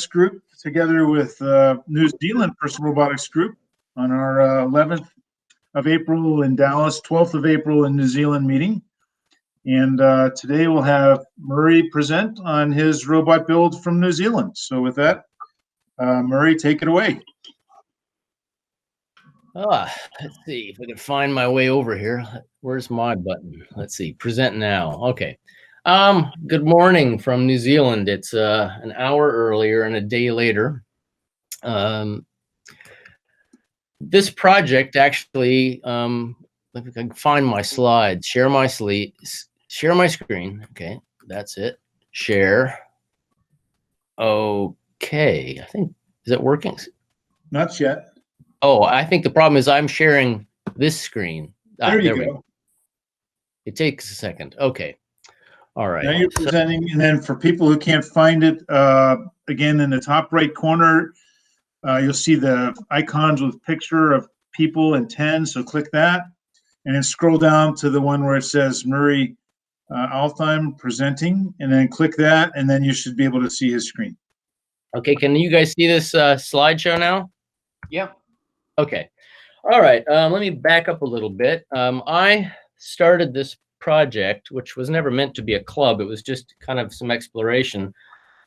Group together with New Zealand Personal Robotics Group on our 11th of April in Dallas, 12th of April in New Zealand meeting. And today we'll have Murray present on his robot build from New Zealand. So with that, Murray, take it away. Let's see if I can find my way over here. Where's my button? Let's see, present now. Okay. Good morning from New Zealand. It's an hour earlier and a day later. This project actually, if I can find my slides, share my screen. Okay, that's it. Share. Okay, I think, is it working? Not yet. Oh, I think the problem is I'm sharing this screen. There you go. It takes a second. Okay. All right. Now you're presenting, and then for people who can't find it, again, in the top right corner, you'll see the icons with picture of people and 10. So click that, and then scroll down to the one where it says Murray Altheim presenting, and then click that, and then you should be able to see his screen. Okay. Can you guys see this slideshow now? Yeah. Okay. All right. Let me back up a little bit. I started this project, which was never meant to be a club. It was just kind of some exploration.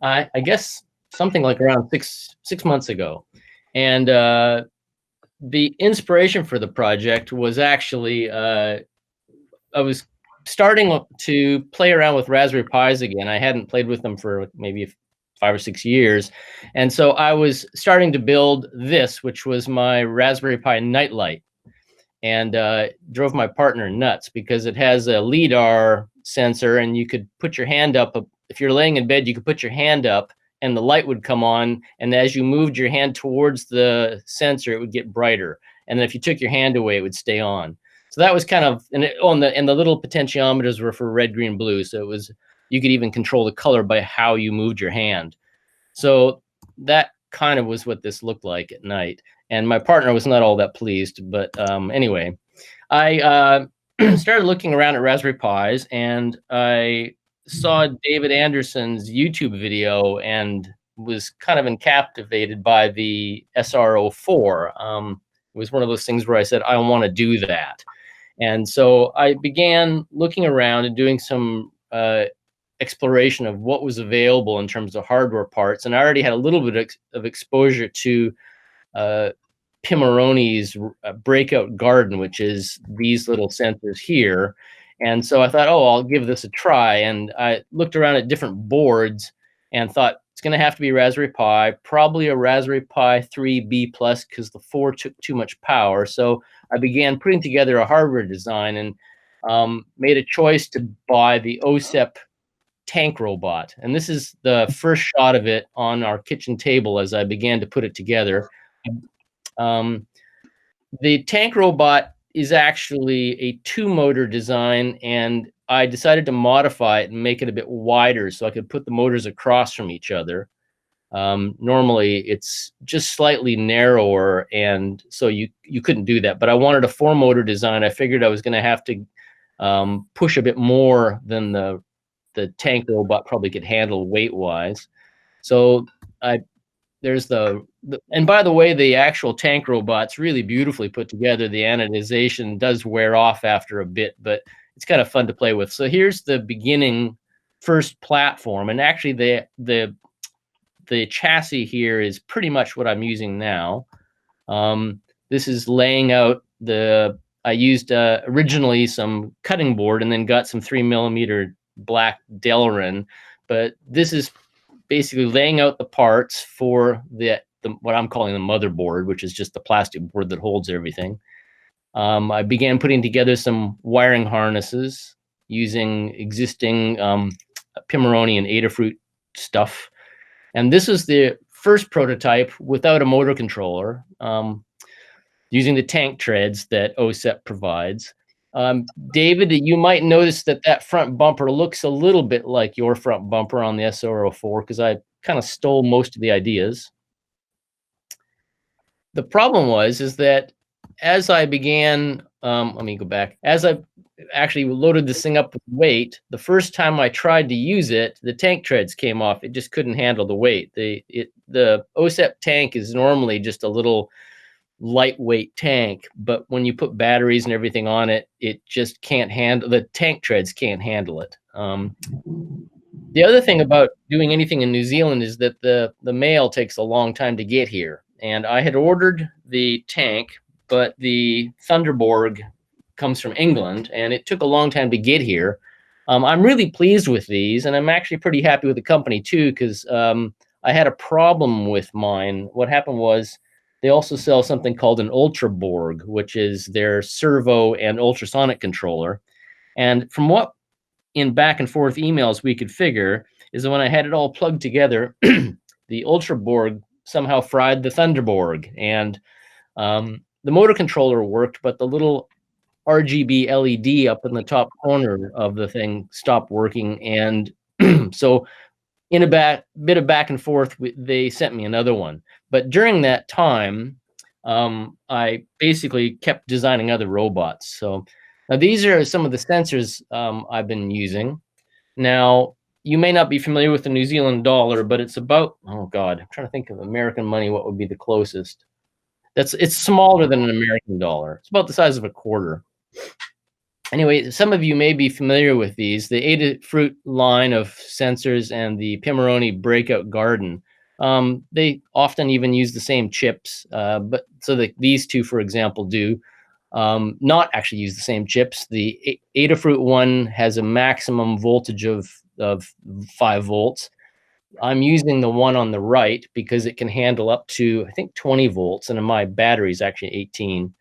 I guess something like around six months ago. And the inspiration for the project was actually, I was starting to play around with Raspberry Pis again. I hadn't played with them for maybe 5 or 6 years. And so I was starting to build this, which was my Raspberry Pi nightlight. And drove my partner nuts because it has a LiDAR sensor, and you could put your hand up. If you're laying in bed, you could put your hand up and the light would come on. And as you moved your hand towards the sensor, it would get brighter. And then if you took your hand away, it would stay on. So that was kind of, and the little potentiometers were for red, green, blue. So it was, you could even control the color by how you moved your hand. So that kind of was what this looked like at night. And my partner was not all that pleased, but anyway, I started looking around at Raspberry Pis, and I saw David Anderson's YouTube video and was kind of captivated by the SR04. It was one of those things where I said, I want to do that. And so I began looking around and doing some exploration of what was available in terms of hardware parts. And I already had a little bit of exposure to Pimoroni's breakout garden, which is these little sensors here. And so I thought, oh, I'll give this a try. And I looked around at different boards and thought it's going to have to be Raspberry Pi, probably a Raspberry Pi 3B+, because the 4 took too much power. So I began putting together a hardware design and made a choice to buy the OSEP tank robot. And this is the first shot of it on our kitchen table as I began to put it together. The tank robot is actually a 2-motor design, and I decided to modify it and make it a bit wider so I could put the motors across from each other. Normally it's just slightly narrower, and so you couldn't do that, but I wanted a 4-motor design. I figured I was going to have to push a bit more than the tank robot probably could handle weight-wise. So there's and by the way, the actual tank robot's really beautifully put together. The anodization does wear off after a bit, but it's kind of fun to play with. So here's the beginning first platform, and actually the chassis here is pretty much what I'm using now. This is laying out I used originally some cutting board and then got some 3mm black Delrin, but this is basically laying out the parts for the what I'm calling the motherboard, which is just the plastic board that holds everything. I began putting together some wiring harnesses using existing Pimoroni and Adafruit stuff. And this is the first prototype without a motor controller, using the tank treads that OSEP provides. David, you might notice that front bumper looks a little bit like your front bumper on the SR04 because I kind of stole most of the ideas. The problem is that as I began let me go back. As I actually loaded this thing up with weight, the first time I tried to use it, the tank treads came off. It just couldn't handle the weight. The OSEP tank is normally just a little lightweight tank, but when you put batteries and everything on it, it just can't handle, the tank treads can't handle it. The other thing about doing anything in New Zealand is that the mail takes a long time to get here. And I had ordered the tank, but the Thunderborg comes from England, and it took a long time to get here. I'm really pleased with these, and I'm actually pretty happy with the company too, because I had a problem with mine. What happened was they also sell something called an Ultraborg, which is their servo and ultrasonic controller. And from what in back and forth emails we could figure is that when I had it all plugged together, the Ultraborg somehow fried the Thunderborg, and the motor controller worked, but the little RGB LED up in the top corner of the thing stopped working. And so in a bit of back and forth, they sent me another one. But during that time, I basically kept designing other robots. So now these are some of the sensors I've been using. Now, you may not be familiar with the New Zealand dollar, but it's about, oh God, I'm trying to think of American money, what would be the closest. It's smaller than an American dollar. It's about the size of a quarter. Anyway, some of you may be familiar with these, the Adafruit line of sensors and the Pimoroni Breakout Garden. They often even use the same chips, but so these two, for example, do not actually use the same chips. The Adafruit one has a maximum voltage of 5 volts. I'm using the one on the right because it can handle up to, I think, 20 volts, and my battery is actually 18.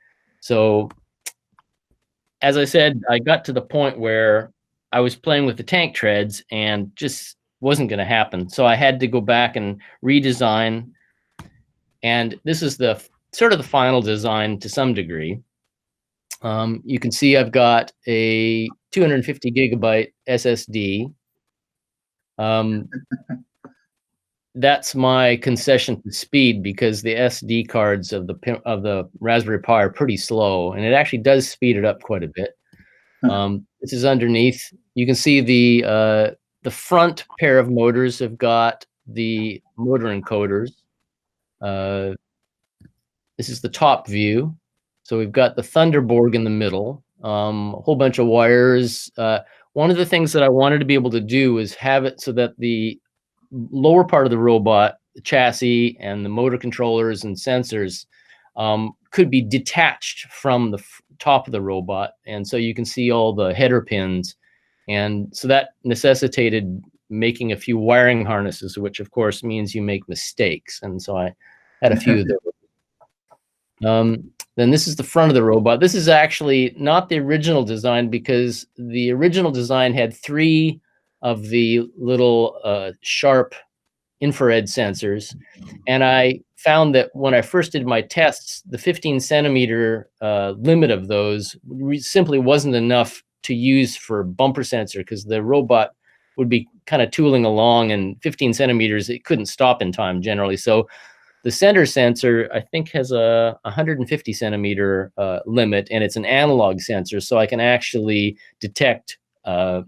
So as I said, I got to the point where I was playing with the tank treads and just wasn't going to happen. So I had to go back and redesign. And this is the sort of the final design to some degree. You can see I've got a 250 gigabyte SSD. That's my concession to speed, because the SD cards of the Raspberry Pi are pretty slow, and it actually does speed it up quite a bit. This is underneath. You can see the front pair of motors have got the motor encoders. This is the top view. So we've got the Thunderborg in the middle, a whole bunch of wires. One of the things that I wanted to be able to do was have it so that the lower part of the robot, the chassis and the motor controllers and sensors, could be detached from the top of the robot. And so you can see all the header pins. And so that necessitated making a few wiring harnesses, which of course means you make mistakes. And so I had a few of those. Then this is the front of the robot. This is actually not the original design, because the original design had 3 of the little sharp infrared sensors. And I found that when I first did my tests, the 15 centimeter limit of those simply wasn't enough to use for bumper sensor, because the robot would be kind of tooling along, and 15 centimeters, it couldn't stop in time generally. So the center sensor, I think, has a 150 centimeter limit, and it's an analog sensor, so I can actually detect a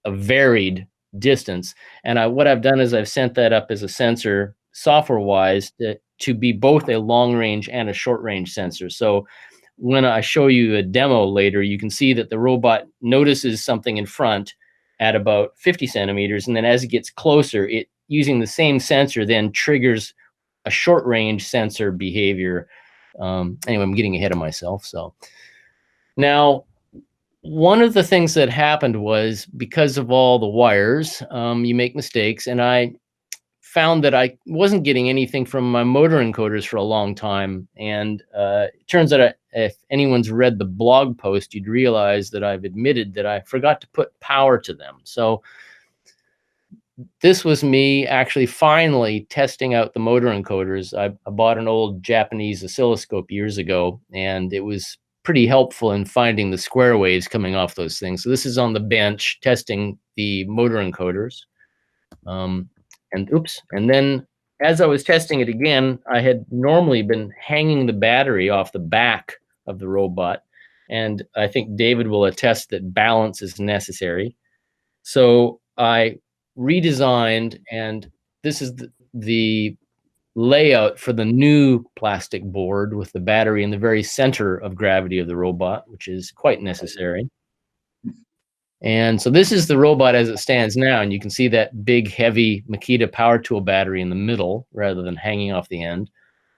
varied distance. And what I've done is I've sent that up as a sensor software-wise to be both a long-range and a short-range sensor. So when I show you a demo later, you can see that the robot notices something in front at about 50 centimeters, and then as it gets closer, it, using the same sensor, then triggers a short-range sensor behavior. Anyway, I'm getting ahead of myself. So now, one of the things that happened was, because of all the wires, you make mistakes, and I found that I wasn't getting anything from my motor encoders for a long time. And it turns out, if anyone's read the blog post, you'd realize that I've admitted that I forgot to put power to them. So this was me actually finally testing out the motor encoders. I bought an old Japanese oscilloscope years ago, and it was pretty helpful in finding the square waves coming off those things. So this is on the bench testing the motor encoders. And then as I was testing it again, I had normally been hanging the battery off the back of the robot. And I think David will attest that balance is necessary. So I redesigned, and this is the layout for the new plastic board with the battery in the very center of gravity of the robot, which is quite necessary. And so this is the robot as it stands now, and you can see that big, heavy Makita power tool battery in the middle rather than hanging off the end.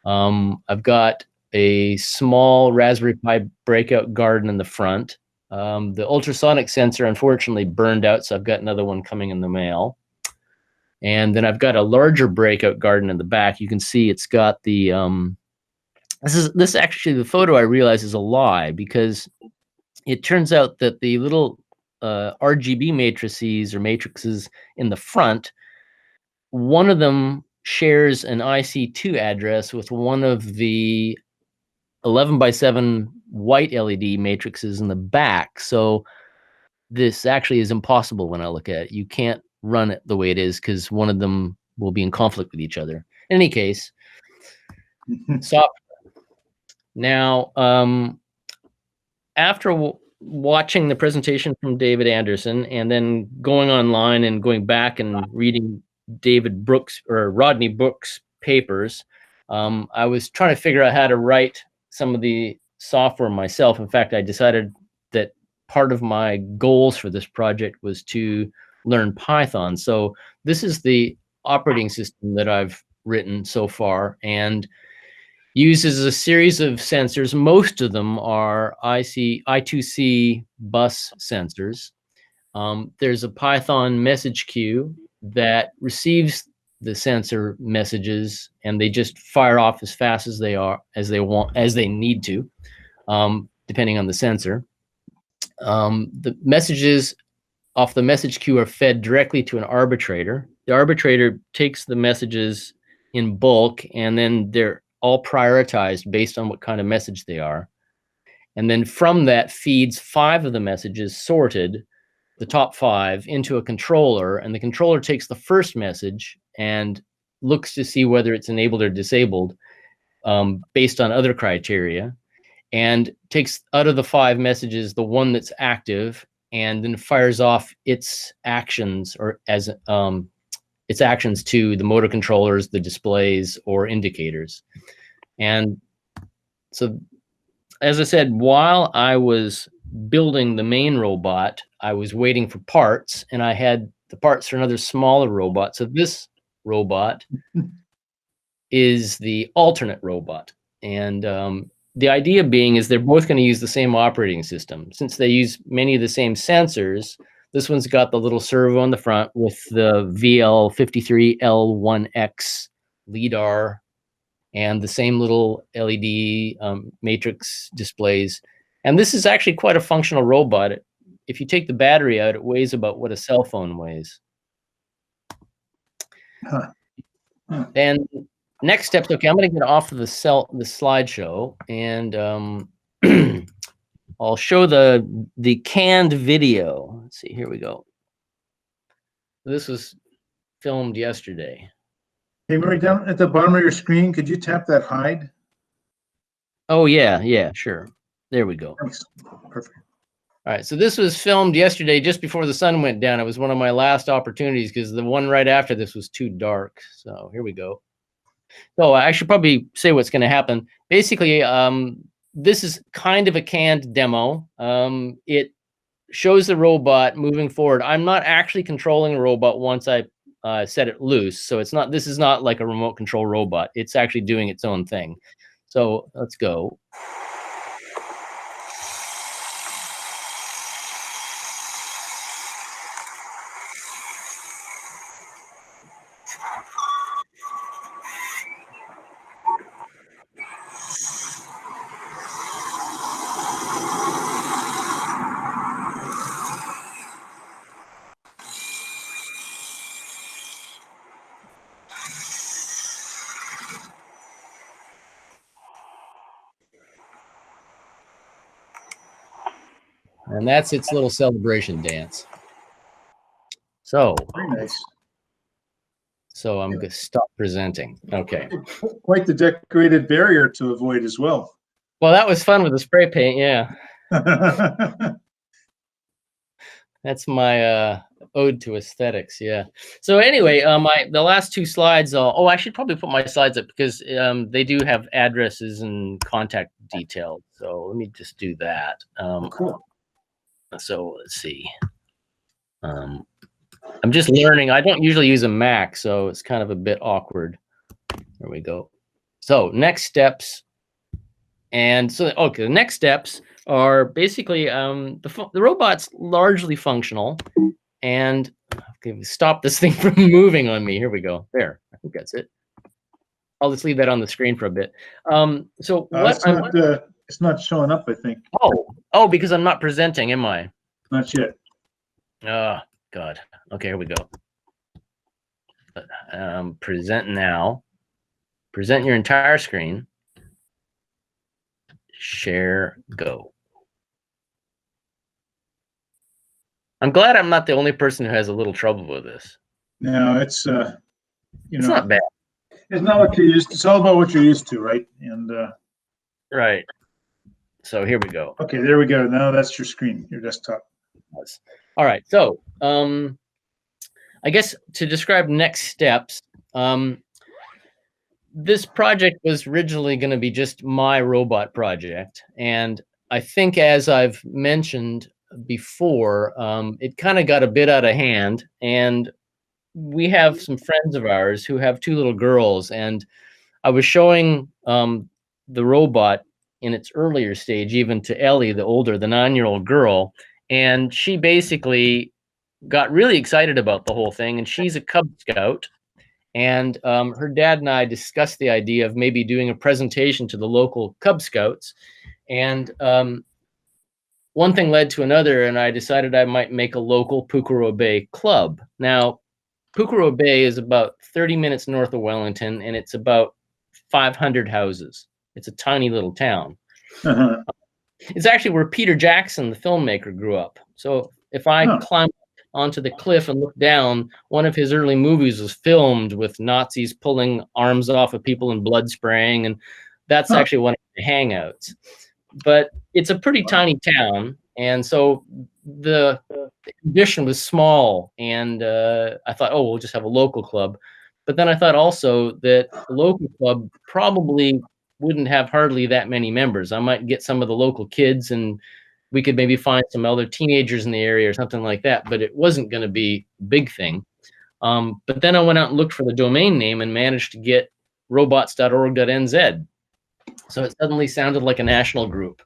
I've got a small Raspberry Pi breakout garden in the front. The ultrasonic sensor unfortunately burned out, so I've got another one coming in the mail. And then I've got a larger breakout garden in the back. You can see it's got the this actually, the photo I realize is a lie, because it turns out that the little RGB matrices in the front, one of them shares an IC2 address with one of the 11x7 white LED matrices in the back. So this actually is impossible when I look at it. You can't run it the way it is because one of them will be in conflict with each other. In any case, software. Now, after watching the presentation from David Anderson and then going online and going back and reading David Brooks or Rodney Brooks' papers, I was trying to figure out how to write some of the software myself. In fact, I decided that part of my goals for this project was to learn Python. So this is the operating system that I've written so far, and uses a series of sensors. Most of them are I2C bus sensors. There's a Python message queue that receives the sensor messages, and they just fire off as fast as they need to, depending on the sensor. The messages off the message queue are fed directly to an arbitrator. The arbitrator takes the messages in bulk, and then they're all prioritized based on what kind of message they are. And then from that feeds 5 of the messages sorted, the top 5, into a controller, and the controller takes the first message and looks to see whether it's enabled or disabled based on other criteria, and takes out of the 5 messages the one that's active, and then fires off its actions or as its actions to the motor controllers, the displays, or indicators. And so, as I said, while I was building the main robot, I was waiting for parts, and I had the parts for another smaller robot. So this robot is the alternate robot. And the idea being is they're both going to use the same operating system. Since they use many of the same sensors, this one's got the little servo on the front with the VL53L1X LiDAR and the same little LED matrix displays. And this is actually quite a functional robot. If you take the battery out, it weighs about what a cell phone weighs. And next steps, okay, I'm going to get off of the slideshow, and I'll show the canned video. Let's see, here we go. This was filmed yesterday. Hey, Murray, down at the bottom of your screen, could you tap that hide? Oh, yeah, sure. There we go. Thanks. Perfect. All right, so this was filmed yesterday just before the sun went down. It was one of my last opportunities because the one right after this was too dark. So here we go. So I should probably say what's going to happen. Basically, this is kind of a canned demo. It shows the robot moving forward. I'm not actually controlling the robot once I set it loose. So it's not. This is not like a remote control robot. It's actually doing its own thing. So let's go. And that's its little celebration dance. So, Very nice. So I'm going to stop presenting. Okay. Quite the decorated barrier to avoid as well. Well, that was fun with the spray paint. Yeah. That's my ode to aesthetics. Yeah. So anyway, the last two slides. Oh, I should probably put my slides up because they do have addresses and contact details. So let me just do that. Cool. So let's see. I'm just learning. I don't usually use a Mac, so it's kind of a bit awkward. There we go. So next steps. And so, okay, the next steps are basically the robot's largely functional. And okay, stop this thing from moving on me. Here we go. There, I think that's it. I'll just leave that on the screen for a bit. So what it's not showing up, I think. Oh, because I'm not presenting, am I? Not yet. Oh, God. Okay, here we go. Present now. Present your entire screen. Share, go. I'm glad I'm not the only person who has a little trouble with this. No, it's it's not bad. It's not what you're used to. It's all about what you're used to, right? And right. So here we go. Okay, there we go. Now that's your screen, your desktop. All right. So I guess to describe next steps, this project was originally going to be just my robot project. And I think, as I've mentioned before, it kind of got a bit out of hand. And we have some friends of ours who have two little girls. And I was showing the robot in its earlier stage, even to Ellie, the 9-year-old girl. And she basically got really excited about the whole thing. And she's a Cub Scout. And her dad and I discussed the idea of maybe doing a presentation to the local Cub Scouts. And one thing led to another, and I decided I might make a local Pukeroa Bay club. Now, Pukeroa Bay is about 30 minutes north of Wellington, and it's about 500 houses. It's a tiny little town. Uh-huh. It's actually where Peter Jackson, the filmmaker, grew up. So if I climb onto the cliff and look down, one of his early movies was filmed with Nazis pulling arms off of people and blood spraying, and that's actually one of the hangouts. But it's a pretty tiny town, and so the condition was small, and I thought, oh, we'll just have a local club. But then I thought also that the local club probably wouldn't have hardly that many members. I might get some of the local kids, and we could maybe find some other teenagers in the area or something like that, but it wasn't going to be a big thing. But then I went out and looked for the domain name and managed to get robots.org.nz. So it suddenly sounded like a national group.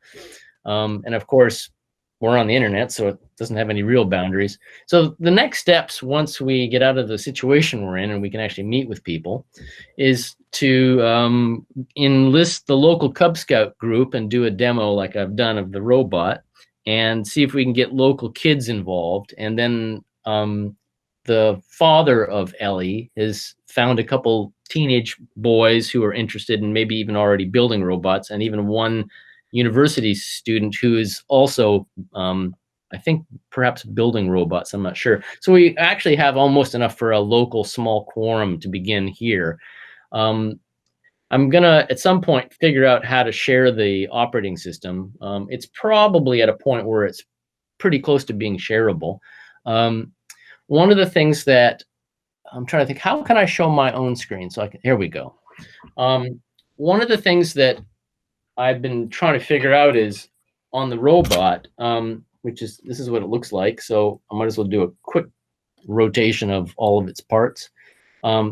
And of course, we're on the internet, so it doesn't have any real boundaries. So the next steps, once we get out of the situation we're in and we can actually meet with people, is to enlist the local Cub Scout group and do a demo like I've done of the robot, and see if we can get local kids involved. And then the father of Ellie has found a couple teenage boys who are interested in maybe even already building robots, and even one university student who is also, I think, perhaps building robots. I'm not sure. So we actually have almost enough for a local small quorum to begin here. I'm going to, at some point, figure out how to share the operating system. It's probably at a point where it's pretty close to being shareable. One of the things that I'm trying to think, how can I show my own screen? So here we go. One of the things that I've been trying to figure out is on the robot, this is what it looks like. So I might as well do a quick rotation of all of its parts.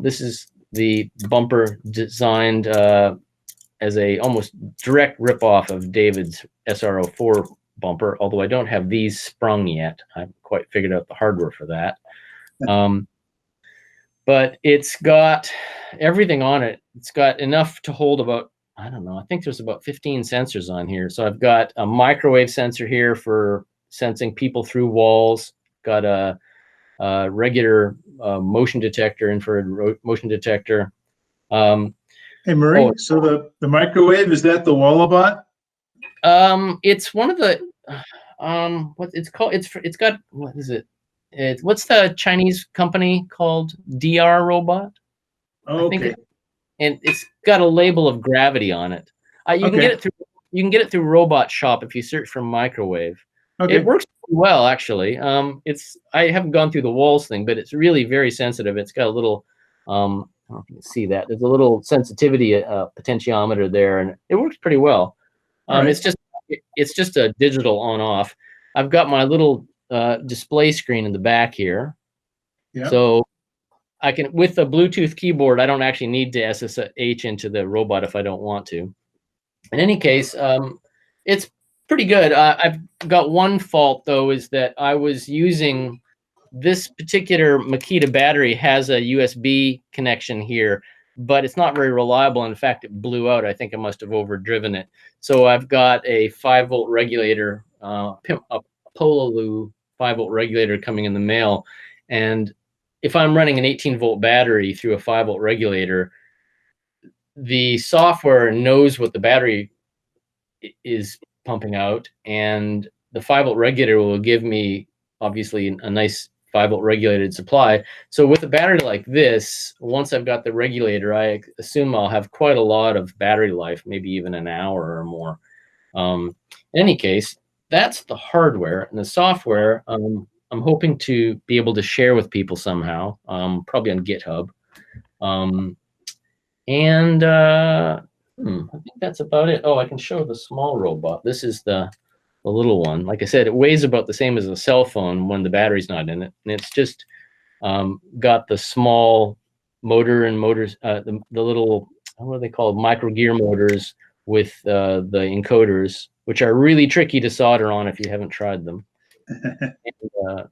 This is the bumper designed as a almost direct ripoff of David's SR04 bumper, although I don't have these sprung yet. I haven't quite figured out the hardware for that. But it's got everything on it. It's got enough to hold about, I don't know, I think there's about 15 sensors on here. So I've got a microwave sensor here for sensing people through walls, got a regular motion detector, infrared motion detector. Hey, Murray, so the microwave, is that the Wallabot? It's one of the, what it's called, it's got, what is it? What's the Chinese company called? DR Robot? Oh, okay. And it's got a label of gravity on it. You can get it through you can get it through Robot Shop if you search for microwave. Okay. It works well, actually. I haven't gone through the walls thing, but it's really very sensitive. It's got a little, I don't know if you can see that. There's a little sensitivity potentiometer there, and it works pretty well. Right. It's just a digital on-off. I've got my little display screen in the back here. Yeah. So I can, with the Bluetooth keyboard, I don't actually need to SSH into the robot if I don't want to. In any case, it's pretty good. I've got one fault, though, is that I was using this particular Makita battery has a USB connection here, but it's not very reliable. In fact, it blew out. I think I must have overdriven it. So I've got a 5-volt regulator, a Pololu 5-volt regulator coming in the mail. And if I'm running an 18-volt battery through a 5-volt regulator, the software knows what the battery is pumping out, and the 5-volt regulator will give me, obviously, a nice 5-volt regulated supply. So with a battery like this, once I've got the regulator, I assume I'll have quite a lot of battery life, maybe even an hour or more. In any case, that's the hardware. And the software, I'm hoping to be able to share with people somehow, probably on GitHub. I think that's about it. Oh, I can show the small robot. This is the little one. Like I said, it weighs about the same as a cell phone when the battery's not in it. And it's just got the small motor and motors, the little, what are they called, micro gear motors with the encoders, which are really tricky to solder on if you haven't tried them. And,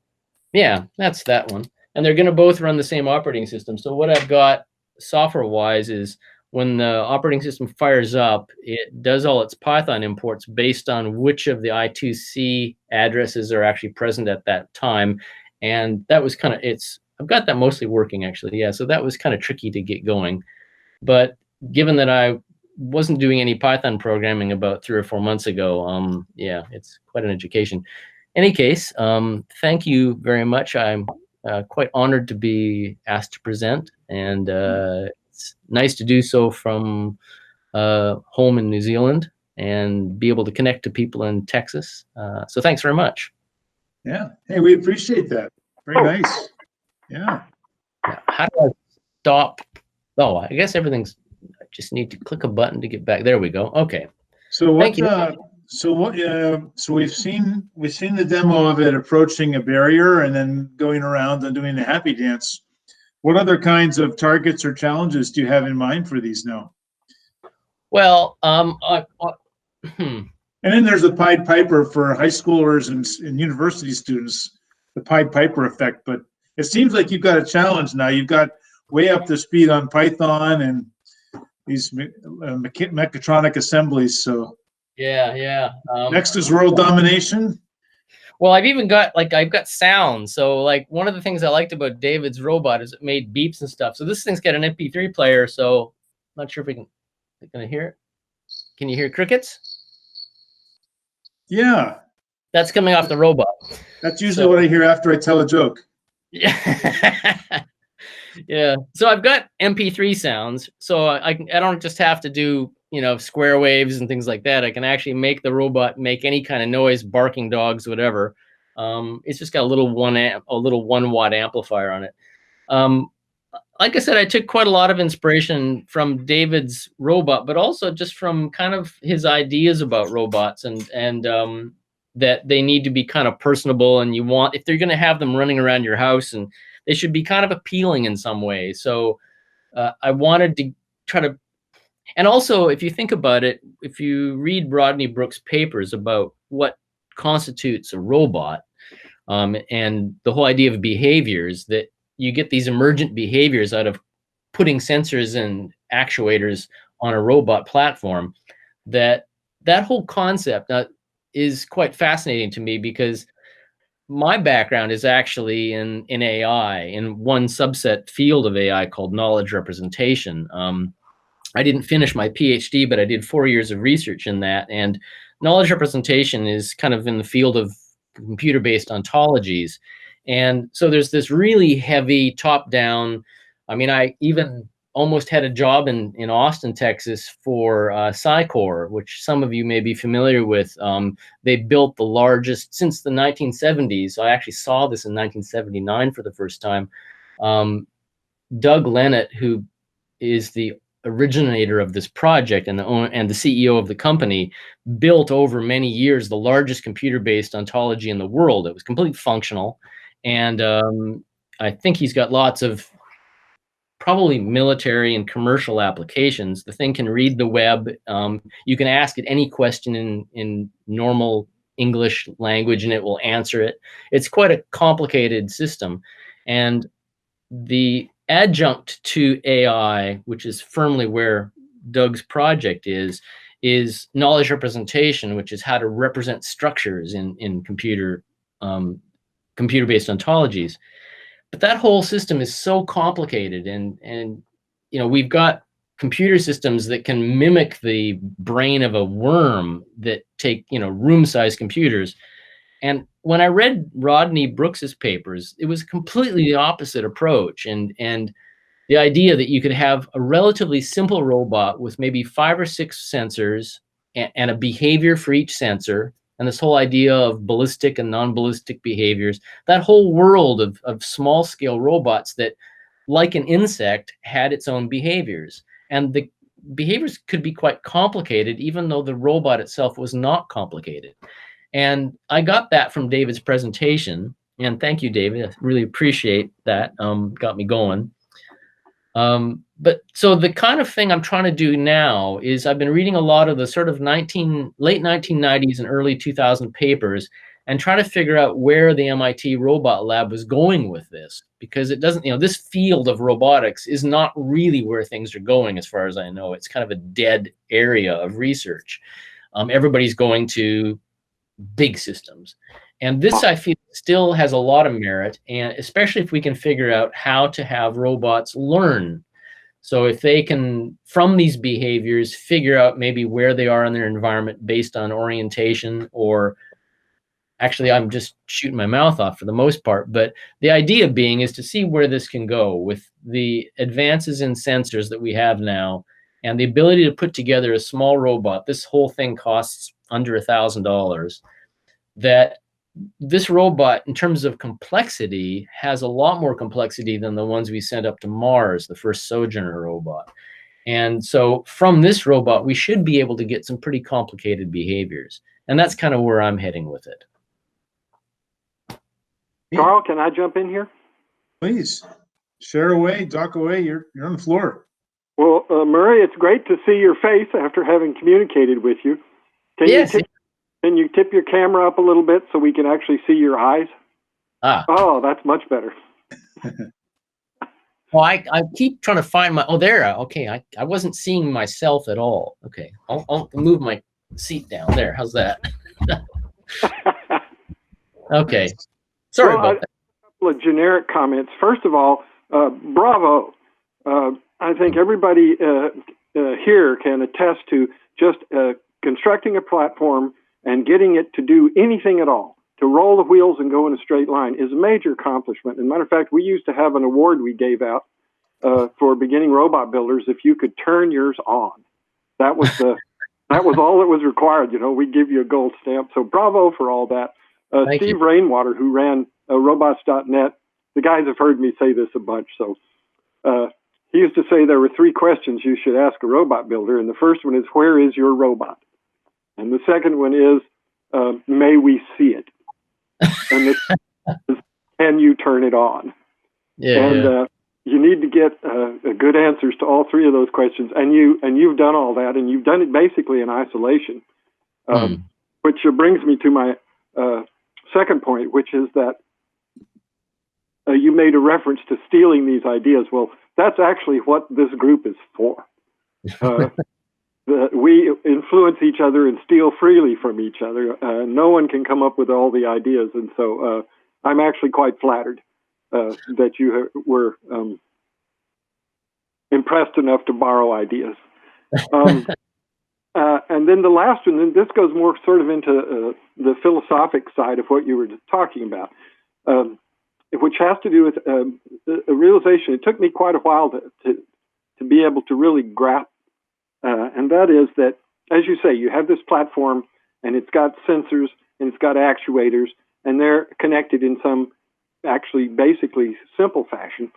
yeah, that's that one. And they're going to both run the same operating system. So what I've got software-wise is when the operating system fires up, it does all its Python imports based on which of the I2C addresses are actually present at that time. And that was kind of, I've got that mostly working, actually. Yeah, so that was kind of tricky to get going. But given that I wasn't doing any Python programming about 3 or 4 months ago, yeah, it's quite an education. Any case, thank you very much. I'm quite honored to be asked to present, and it's nice to do so from home in New Zealand and be able to connect to people in Texas. So thanks very much. Yeah. Hey, we appreciate that. Very nice. Yeah. How do I stop? Oh, I guess everything's, I just need to click a button to get back. There we go. Okay. So what? So we've seen the demo of it approaching a barrier and then going around and doing the happy dance. What other kinds of targets or challenges do you have in mind for these now? Well, And then there's the Pied Piper for high schoolers and university students, the Pied Piper effect. But it seems like you've got a challenge now. You've got way up to speed on Python and these mechatronic assemblies. So yeah. Next is world domination. Well, I've got sound. So like one of the things I liked about David's robot is it made beeps and stuff. So this thing's got an MP3 player. So I'm not sure if we can hear it. Can you hear crickets? Yeah. That's coming off the robot. That's usually what I hear after I tell a joke. Yeah. Yeah. So I've got MP3 sounds. So I don't just have to do, square waves and things like that. I can actually make the robot make any kind of noise, barking dogs, whatever. It's just got a little 1 watt amplifier on it. Like I said, I took quite a lot of inspiration from David's robot, but also just from kind of his ideas about robots and that they need to be kind of personable, and if they're going to have them running around your house, and they should be kind of appealing in some way. So I wanted to try to, and also if you think about it, if you read Rodney Brooks' papers about what constitutes a robot, and the whole idea of behaviors, that you get these emergent behaviors out of putting sensors and actuators on a robot platform, that whole concept is quite fascinating to me, because my background is actually in AI, in one subset field of AI called knowledge representation. I didn't finish my PhD, but I did 4 years of research in that. And knowledge representation is kind of in the field of computer-based ontologies. And so there's this really heavy top-down, I mean, I even almost had a job in Austin, Texas for Psychor, which some of you may be familiar with. They built the largest since the 1970s. I actually saw this in 1979 for the first time. Doug Lennett, who is the originator of this project and the CEO of the company, built over many years the largest computer-based ontology in the world. It was completely functional, and I think he's got lots of probably military and commercial applications. The thing can read the web. You can ask it any question in normal English language and it will answer it. It's quite a complicated system. And the adjunct to AI, which is firmly where Doug's project is knowledge representation, which is how to represent structures in computer-based ontologies. But that whole system is so complicated, and we've got computer systems that can mimic the brain of a worm that take room-sized computers. And when I read Rodney Brooks's papers, it was completely the opposite approach. And the idea that you could have a relatively simple robot with maybe 5 or 6 sensors and a behavior for each sensor, and this whole idea of ballistic and non-ballistic behaviors, that whole world of small-scale robots that, like an insect, had its own behaviors. And the behaviors could be quite complicated, even though the robot itself was not complicated. And I got that from David's presentation, and thank you, David. I really appreciate that. Got me going. But so the kind of thing I'm trying to do now is I've been reading a lot of the sort of late 1990s and early 2000 papers and trying to figure out where the MIT Robot Lab was going with this, because it doesn't, this field of robotics is not really where things are going as far as I know. It's kind of a dead area of research. Everybody's going to big systems. And this, I feel, still has a lot of merit, and especially if we can figure out how to have robots learn. So if they can, from these behaviors, figure out maybe where they are in their environment based on orientation, or actually, I'm just shooting my mouth off for the most part, but the idea being is to see where this can go with the advances in sensors that we have now and the ability to put together a small robot. This whole thing costs under $1,000. That this robot, in terms of complexity, has a lot more complexity than the ones we sent up to Mars, the first Sojourner robot. And so from this robot, we should be able to get some pretty complicated behaviors. And that's kind of where I'm heading with it. Carl, can I jump in here? Please. Share away, dock away. You're on the floor. Well, Murray, it's great to see your face after having communicated with you. Can you tip your camera up a little bit so we can actually see your eyes? Oh, that's much better. Well, I keep trying to find my, there, okay, I wasn't seeing myself at all. Okay, I'll move my seat down there. How's that? Okay, sorry about that. A couple of generic comments. First of all, bravo. I think everybody here can attest to just constructing a platform and getting it to do anything at all, to roll the wheels and go in a straight line, is a major accomplishment. As a matter of fact, we used to have an award we gave out for beginning robot builders if you could turn yours on. That was that was all that was required. We'd give you a gold stamp. So bravo for all that. Steve Rainwater, who ran robots.net, the guys have heard me say this a bunch. So he used to say there were 3 questions you should ask a robot builder, and the first one is, where is your robot? And the second one is, may we see it? And the third is, can you turn it on? You need to get good answers to all 3 of those questions. And you've done all that, and you've done it basically in isolation, which brings me to my second point, which is that you made a reference to stealing these ideas. Well, that's actually what this group is for. We influence each other and steal freely from each other. No one can come up with all the ideas. And so I'm actually quite flattered that you were impressed enough to borrow ideas. And then the last one, and this goes more sort of into the philosophic side of what you were talking about, which has to do with a realization. It took me quite a while to to be able to really grasp, and that is that, as you say, you have this platform, and it's got sensors, and it's got actuators, and they're connected in some actually basically simple fashion.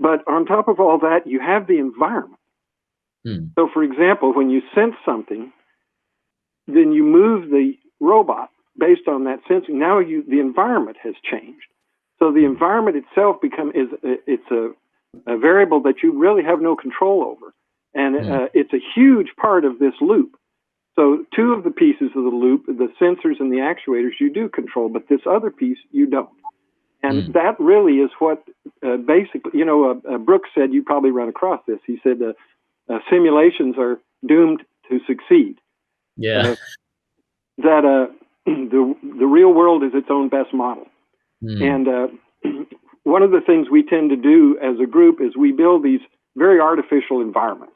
But on top of all that, you have the environment. So, for example, when you sense something, then you move the robot based on that sensing. Now the environment has changed. So the environment itself it's a variable that you really have no control over. And it's a huge part of this loop. So two of the pieces of the loop, the sensors and the actuators, you do control, but this other piece, you don't. And that really is what basically, Brooks said, you probably run across this. He said simulations are doomed to succeed. Yeah. The real world is its own best model. And one of the things we tend to do as a group is we build these very artificial environments.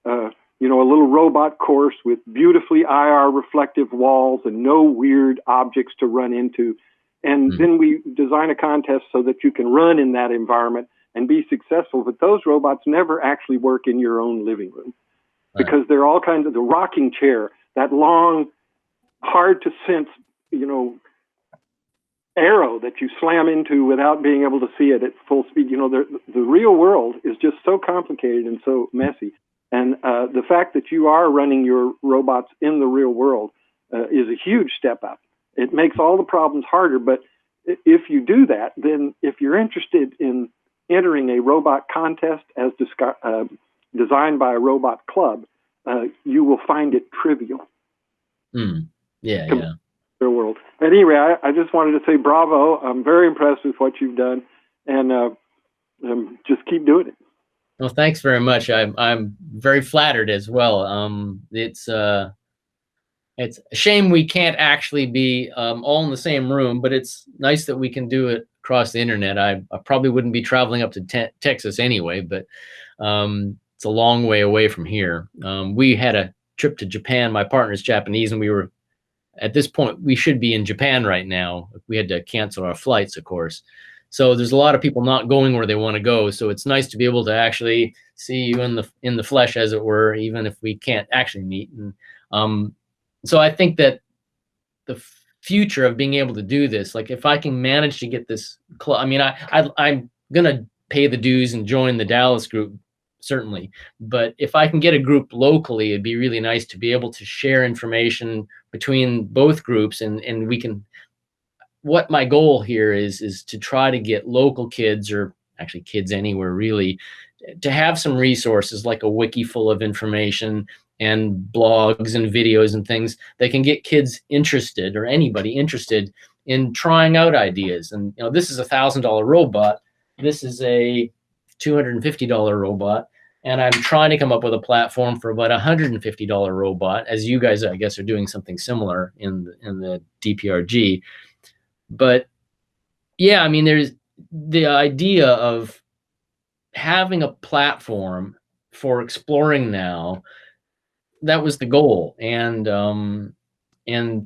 A little robot course with beautifully IR reflective walls and no weird objects to run into. And then we design a contest so that you can run in that environment and be successful. But those robots never actually work in your own living room because they're all kinds of the rocking chair, that long, hard to sense, arrow that you slam into without being able to see it at full speed. The real world is just so complicated and so messy. And the fact that you are running your robots in the real world is a huge step up. It makes all the problems harder. But if you do that, then if you're interested in entering a robot contest as designed by a robot club, you will find it trivial. Yeah. Real world. Anyway, I just wanted to say bravo. I'm very impressed with what you've done, and just keep doing it. Well, thanks very much. I'm very flattered as well. It's a shame we can't actually be all in the same room, but it's nice that we can do it across the internet. I probably wouldn't be traveling up to Texas anyway, but it's a long way away from here. We had a trip to Japan. My partner's Japanese, and we were, at this point, we should be in Japan right now. We had to cancel our flights, of course. So there's a lot of people not going where they want to go. So it's nice to be able to actually see you in the flesh, as it were, even if we can't actually meet. And so I think that the future of being able to do this, like if I can manage to get this club, I mean, I'm gonna pay the dues and join the Dallas group, certainly. But if I can get a group locally, it'd be really nice to be able to share information between both groups, and we can. What my goal here is to try to get local kids, or actually kids anywhere really, to have some resources like a wiki full of information and blogs and videos and things that can get kids interested, or anybody interested in trying out ideas. And this is a $1,000 robot. This is a $250 robot. And I'm trying to come up with a platform for about $150 robot, as you guys, I guess, are doing something similar in the DPRG. But yeah, I mean, there's the idea of having a platform for exploring now. That was the goal. And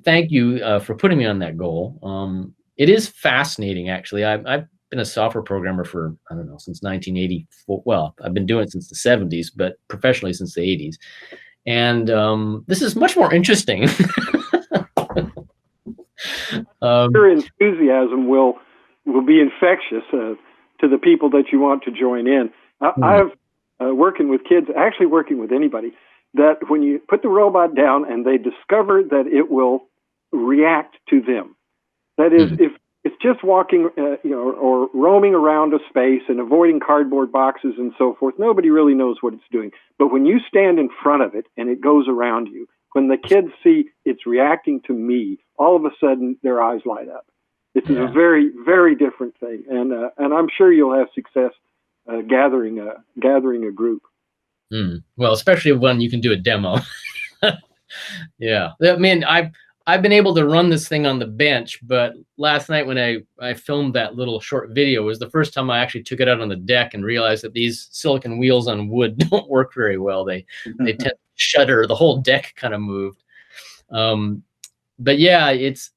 thank you for putting me on that goal. It is fascinating, actually. I've been a software programmer for, I don't know, since 1984. Well, I've been doing it since the 70s, but professionally since the 80s. And this is much more interesting. Your enthusiasm will be infectious to the people that you want to join in. I've working with kids, actually working with anybody, that when you put the robot down and they discover that it will react to them. That is, if it's just walking, or roaming around a space and avoiding cardboard boxes and so forth, nobody really knows what it's doing. But when you stand in front of it and it goes around you, when the kids see it's reacting to me, all of a sudden their eyes light up. This is a very, very different thing, and I'm sure you'll have success gathering a group. Well, especially when you can do a demo. Yeah, I mean, I've been able to run this thing on the bench, but last night when I filmed that little short video was the first time I actually took it out on the deck and realized that these silicon wheels on wood don't work very well. They tend to shudder. The whole deck kind of moved. But yeah, it's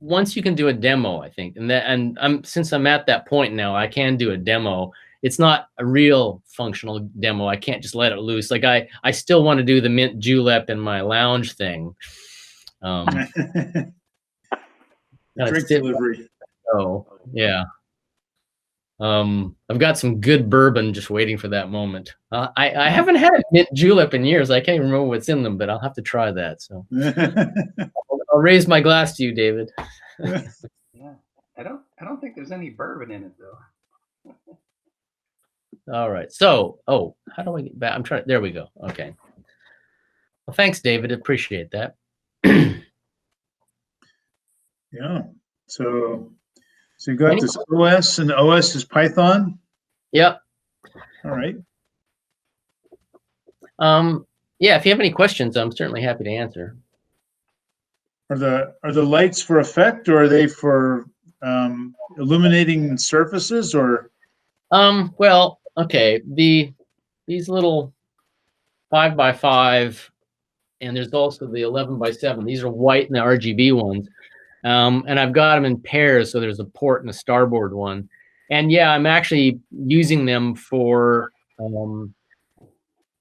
once you can do a demo, I think, and since I'm at that point now, I can do a demo, it's not a real functional demo. I can't just let it loose. Like I still want to do the mint julep in my lounge thing. Drink delivery. Oh, yeah. I've got some good bourbon just waiting for that moment. I haven't had a mint julep in years. I can't even remember what's in them, but I'll have to try that. So I'll raise my glass to you, David. Yeah, I don't think there's any bourbon in it though. All right. So, how do I get back? There we go. Okay. Well, thanks, David. Appreciate that. Yeah. So you got this OS, and the OS is Python? Yep. All right. Yeah, if you have any questions, I'm certainly happy to answer. Are the lights for effect, or are they for illuminating surfaces, or? Well, okay. These little 5x5, and there's also the 11x7. These are white and the RGB ones. And I've got them in pairs, so there's a port and a starboard one. And yeah, I'm actually using them for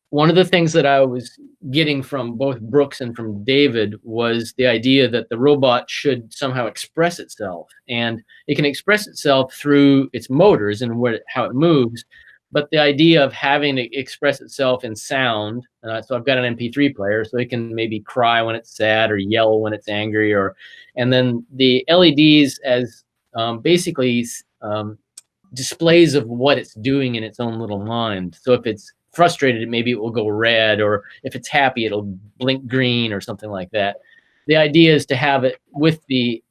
one of the things that I was getting from both Brooks and from David was the idea that the robot should somehow express itself. And it can express itself through its motors and how it moves. But the idea of having it express itself in sound, so I've got an MP3 player, so it can maybe cry when it's sad or yell when it's angry, and then the LEDs as basically displays of what it's doing in its own little mind. So if it's frustrated, maybe it will go red, or if it's happy, it'll blink green or something like that. The idea is to have it with these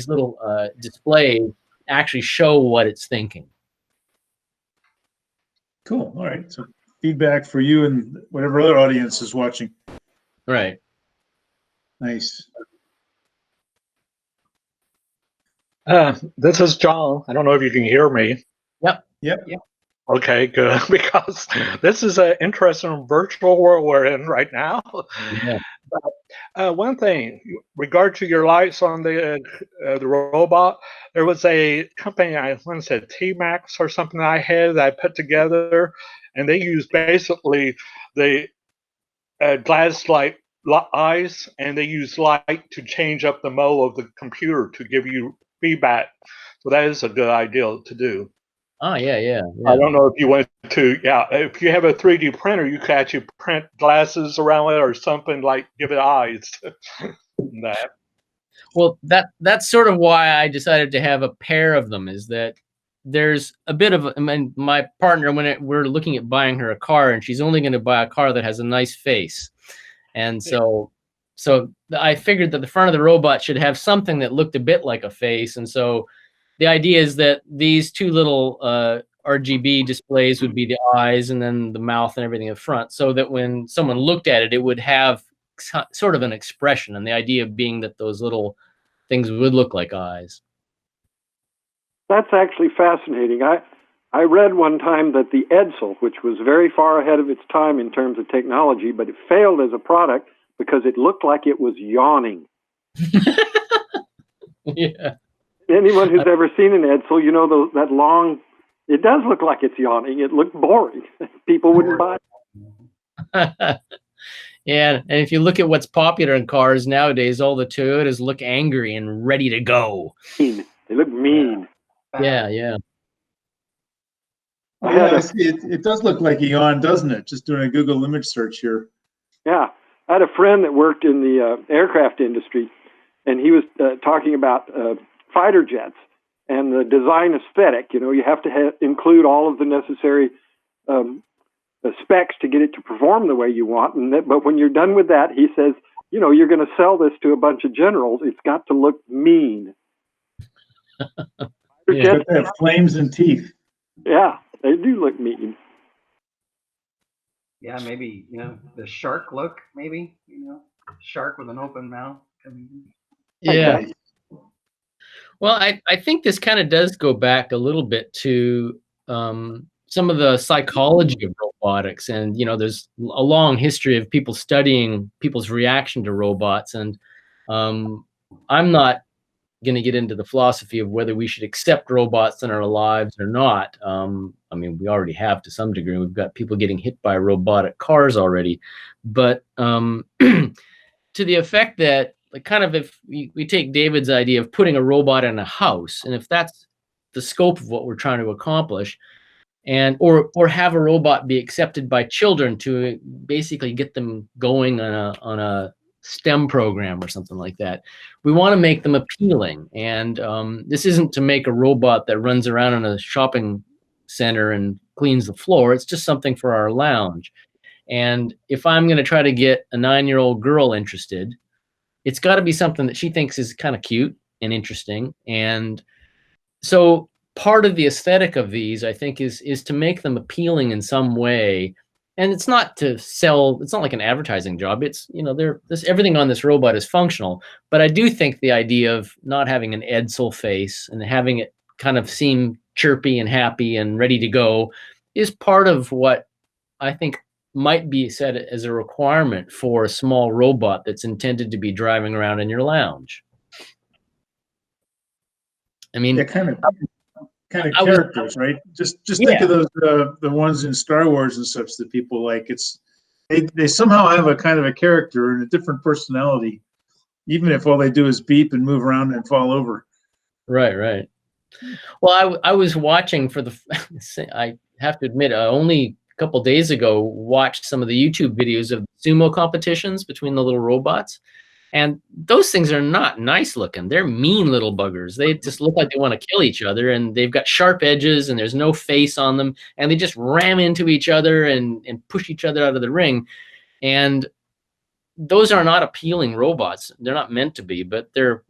little displays actually show what it's thinking. Cool. All right. So feedback for you and whatever other audience is watching. Right. Nice. This is John. I don't know if you can hear me. Yep. Okay, good. Because this is an interesting virtual world we're in right now. Yeah. One thing, regard to your lights on the robot, there was a company, I want to say T-Max or something I had that I put together, and they used basically the glass light eyes, and they use light to change up the mode of the computer to give you feedback. So that is a good idea to do. Oh, yeah. I don't know if you went to, if you have a 3D printer, you could actually print glasses around it or something, like give it eyes. That. Well, that's sort of why I decided to have a pair of them, is that there's a bit of, my partner, we're looking at buying her a car, and she's only going to buy a car that has a nice face. And so I figured that the front of the robot should have something that looked a bit like a face. And so the idea is that these two little RGB displays would be the eyes and then the mouth and everything up front, so that when someone looked at it, it would have sort of an expression. And the idea being that those little things would look like eyes. That's actually fascinating. I read one time that the Edsel, which was very far ahead of its time in terms of technology, but it failed as a product because it looked like it was yawning. Yeah. Anyone who's ever seen an Edsel, you know that long, it does look like it's yawning. It looked boring. People wouldn't buy it. Yeah, and if you look at what's popular in cars nowadays, all the Toyotas look angry and ready to go. They look mean. Yeah. Oh, yeah, I see. It does look like a yawn, doesn't it? Just doing a Google image search here. Yeah. I had a friend that worked in the aircraft industry, and he was talking about fighter jets and the design aesthetic. You know, you have to include all of the necessary specs to get it to perform the way you want. But when you're done with that, he says, you know, you're going to sell this to a bunch of generals. It's got to look mean. Yeah, they have flames and teeth. Yeah, they do look mean. Yeah, maybe, the shark look, maybe, shark with an open mouth. Yeah. Well, I think this kind of does go back a little bit to some of the psychology of robotics. And, there's a long history of people studying people's reaction to robots. And I'm not going to get into the philosophy of whether we should accept robots in our lives or not. I mean, we already have to some degree. We've got people getting hit by robotic cars already. But to the effect that, like, kind of if we take David's idea of putting a robot in a house, and if that's the scope of what we're trying to accomplish, and or have a robot be accepted by children to basically get them going on a STEM program or something like that. We want to make them appealing, and this isn't to make a robot that runs around in a shopping center and cleans the floor. It's just something for our lounge. And if I'm going to try to get a 9-year-old girl interested, it's got to be something that she thinks is kind of cute and interesting. And so part of the aesthetic of these, I think, is to make them appealing in some way. And it's not to sell, it's not like an advertising job. It's, you know, everything on this robot is functional. But I do think the idea of not having an Edsel face and having it kind of seem chirpy and happy and ready to go is part of what I think might be set as a requirement for a small robot that's intended to be driving around in your lounge. I mean, Yeah, kind of characters, right? Just think of those the ones in Star Wars and such that people like. They somehow have a kind of a character and a different personality, even if all they do is beep and move around and fall over. Right. Well, I was watching for I have to admit, only a couple days ago watched some of the YouTube videos of sumo competitions between the little robots. And those things are not nice looking. They're mean little buggers. They just look like they want to kill each other, and they've got sharp edges and there's no face on them, and they just ram into each other and push each other out of the ring. And those are not appealing robots. They're not meant to be, but they're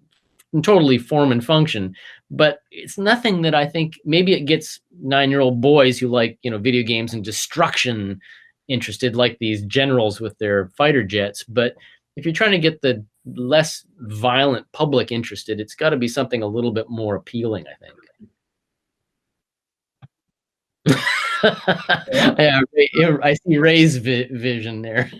totally form and function. But it's nothing that I think, maybe it gets 9-year-old boys who like, you know, video games and destruction interested, like these generals with their fighter jets. But if you're trying to get the less violent public interested, it's got to be something a little bit more appealing, I think. Yeah, I see Ray's vision there.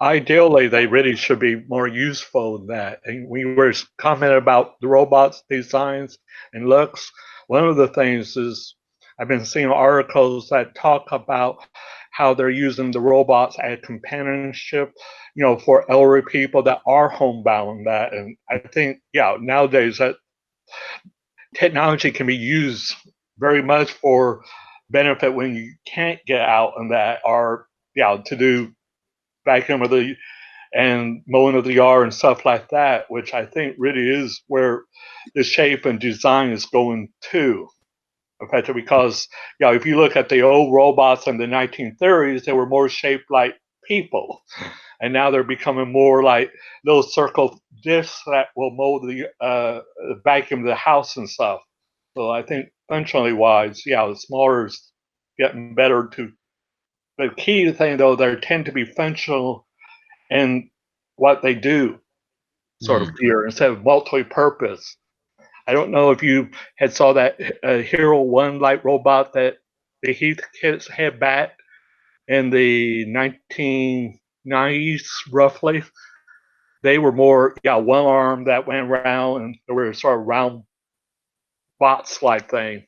Ideally, they really should be more useful than that. And we were commenting about the robots' designs and looks. One of the things is I've been seeing articles that talk about how they're using the robots as companionship, you know, for elderly people that are homebound. And I think, yeah, nowadays that technology can be used very much for benefit when you can't get out and that, or to do vacuum and mowing of the yard and stuff like that, which I think really is where the shape and design is going to. Effectively, because if you look at the old robots in the 1930s, they were more shaped like people, and now they're becoming more like little circle discs that will mow the vacuum the house and stuff. So I think functionally wise, the smaller is getting better too. The key thing though, they tend to be functional in what they do, sort of here, instead of multi-purpose. I don't know if you had saw that KR01 light robot that the Heath kids had back in the 1990s, roughly. They were more, one arm that went around, and they were sort of round bots-like thing.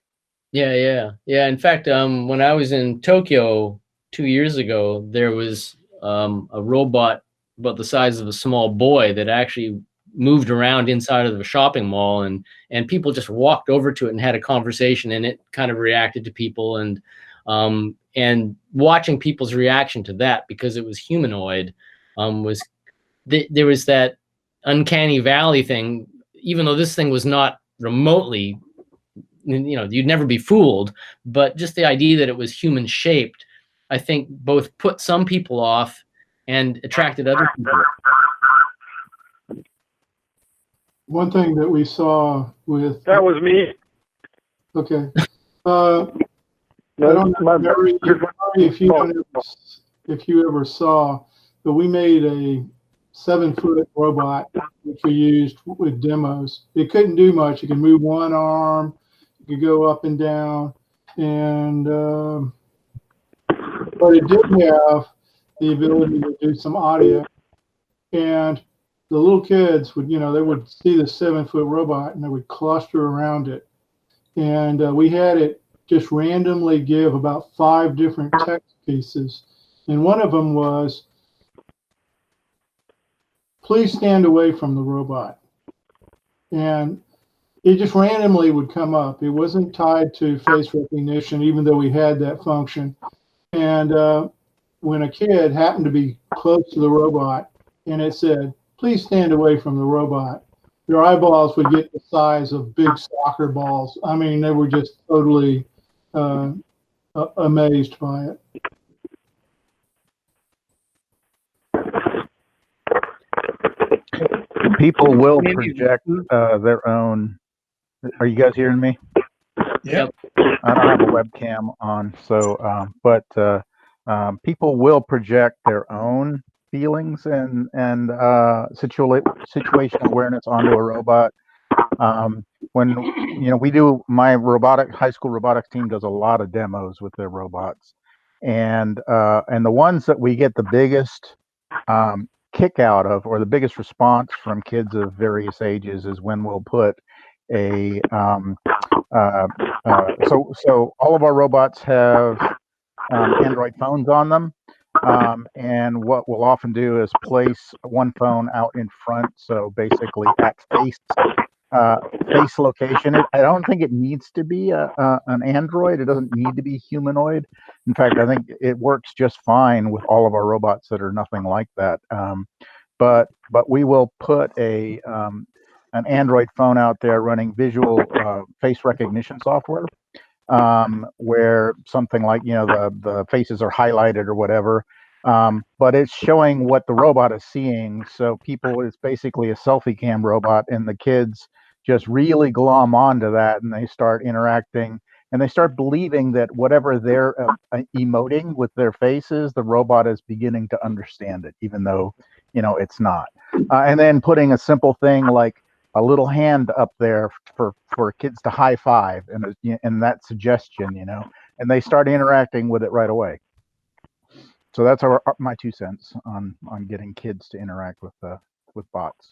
Yeah. In fact, when I was in Tokyo 2 years ago, there was a robot about the size of a small boy that actually moved around inside of the shopping mall, and people just walked over to it and had a conversation, and it kind of reacted to people, and watching people's reaction to that, because it was humanoid, there was that Uncanny Valley thing. Even though this thing was not remotely, you'd never be fooled, but just the idea that it was human shaped, I think both put some people off and attracted other people. One thing that we saw with that was me. Okay. I don't know, Murray, if you ever saw, but we made a 7-foot robot which we used with demos. It couldn't do much. It could move one arm, it could go up and down, and but it did have the ability to do some audio. And the little kids would, they would see the 7-foot robot and they would cluster around it. And we had it just randomly give about 5 different text pieces. And one of them was, please stand away from the robot. And it just randomly would come up. It wasn't tied to face recognition, even though we had that function. And when a kid happened to be close to the robot and it said, please stand away from the robot, their eyeballs would get the size of big soccer balls. I mean, they were just totally amazed by it. People will project their own. Are you guys hearing me? Yep. I don't have a webcam on, so but people will project their own feelings and situational awareness onto a robot. When we do, my high school robotics team does a lot of demos with their robots, and the ones that we get the biggest kick out of, or the biggest response from kids of various ages, is when we'll put a so all of our robots have Android phones on them, and what we'll often do is place one phone out in front, so basically at face location. I don't think it needs to be an Android. It doesn't need to be humanoid. In fact, I think it works just fine with all of our robots that are nothing like that. But we will put an Android phone out there running visual face recognition software, where something like the faces are highlighted or whatever, but it's showing what the robot is seeing. So it's basically a selfie cam robot, and the kids just really glom onto that, and they start interacting, and they start believing that whatever they're emoting with their faces, the robot is beginning to understand it, even though it's not. And then putting a simple thing like a little hand up there for kids to high five, and that suggestion, and they start interacting with it right away. So that's my 2 cents on getting kids to interact with bots.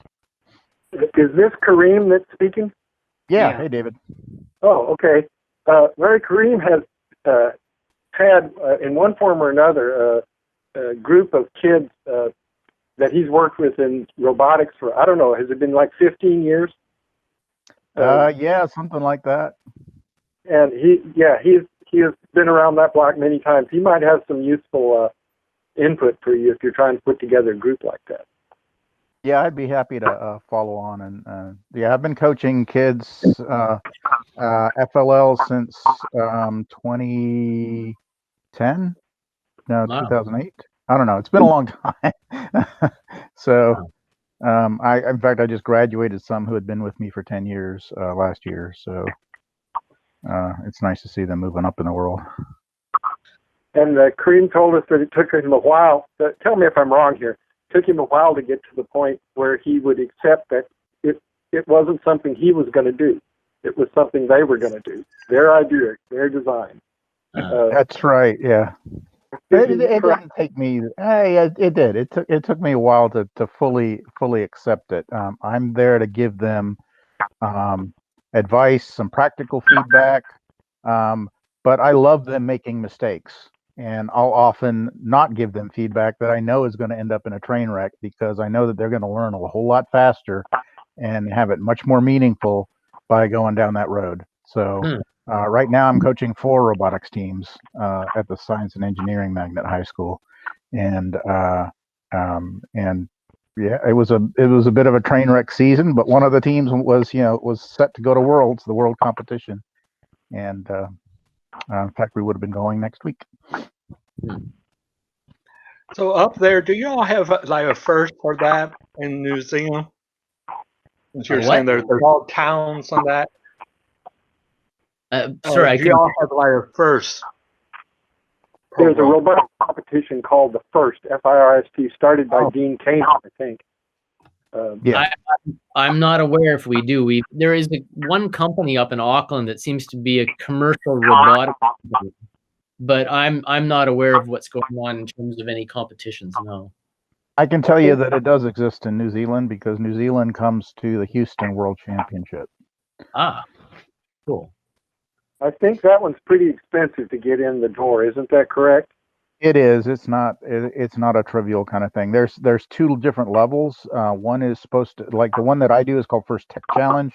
Is this Kareem that's speaking? Yeah. Hey, David. Oh, okay. Larry, Kareem has had, in one form or another, a group of kids that he's worked with in robotics for, I don't know, has it been like 15 years? Yeah, something like that. And he has been around that block many times. He might have some useful input for you if you're trying to put together a group like that. Yeah, I'd be happy to follow on. And I've been coaching kids FLL since 2010. No, wow. 2008. I don't know. It's been a long time. So, in fact, I just graduated some who had been with me for 10 years last year. So it's nice to see them moving up in the world. And Kareem told us that it took him a while. Tell me if I'm wrong here. It took him a while to get to the point where he would accept that it wasn't something he was going to do. It was something they were going to do. Their idea, their design. That's right. Yeah. It didn't take me. It did. It took me a while to fully accept it. I'm there to give them advice, some practical feedback, but I love them making mistakes, and I'll often not give them feedback that I know is going to end up in a train wreck, because I know that they're going to learn a whole lot faster and have it much more meaningful by going down that road. So. Right now, I'm coaching 4 robotics teams at the Science and Engineering Magnet High School, and yeah, it was a bit of a train wreck season. But one of the teams was set to go to Worlds, the World competition, and in fact, we would have been going next week. So up there, do you all have like a first for that in New Zealand? Since you're saying there's all towns on that. Sorry, I do y'all have like a first? There's a robotic competition called the FIRST, F-I-R-S-T, started by Dean Kane, I think. Yeah, I'm not aware if we do. There is one company up in Auckland that seems to be a commercial robotic company, but I'm not aware of what's going on in terms of any competitions. No. I can tell you that it does exist in New Zealand because New Zealand comes to the Houston World Championship. Ah, cool. I think that one's pretty expensive to get in the door. Isn't that correct? It is. It's not. It's not a trivial kind of thing. There's two different levels. One is supposed to, like the one that I do is called First Tech Challenge,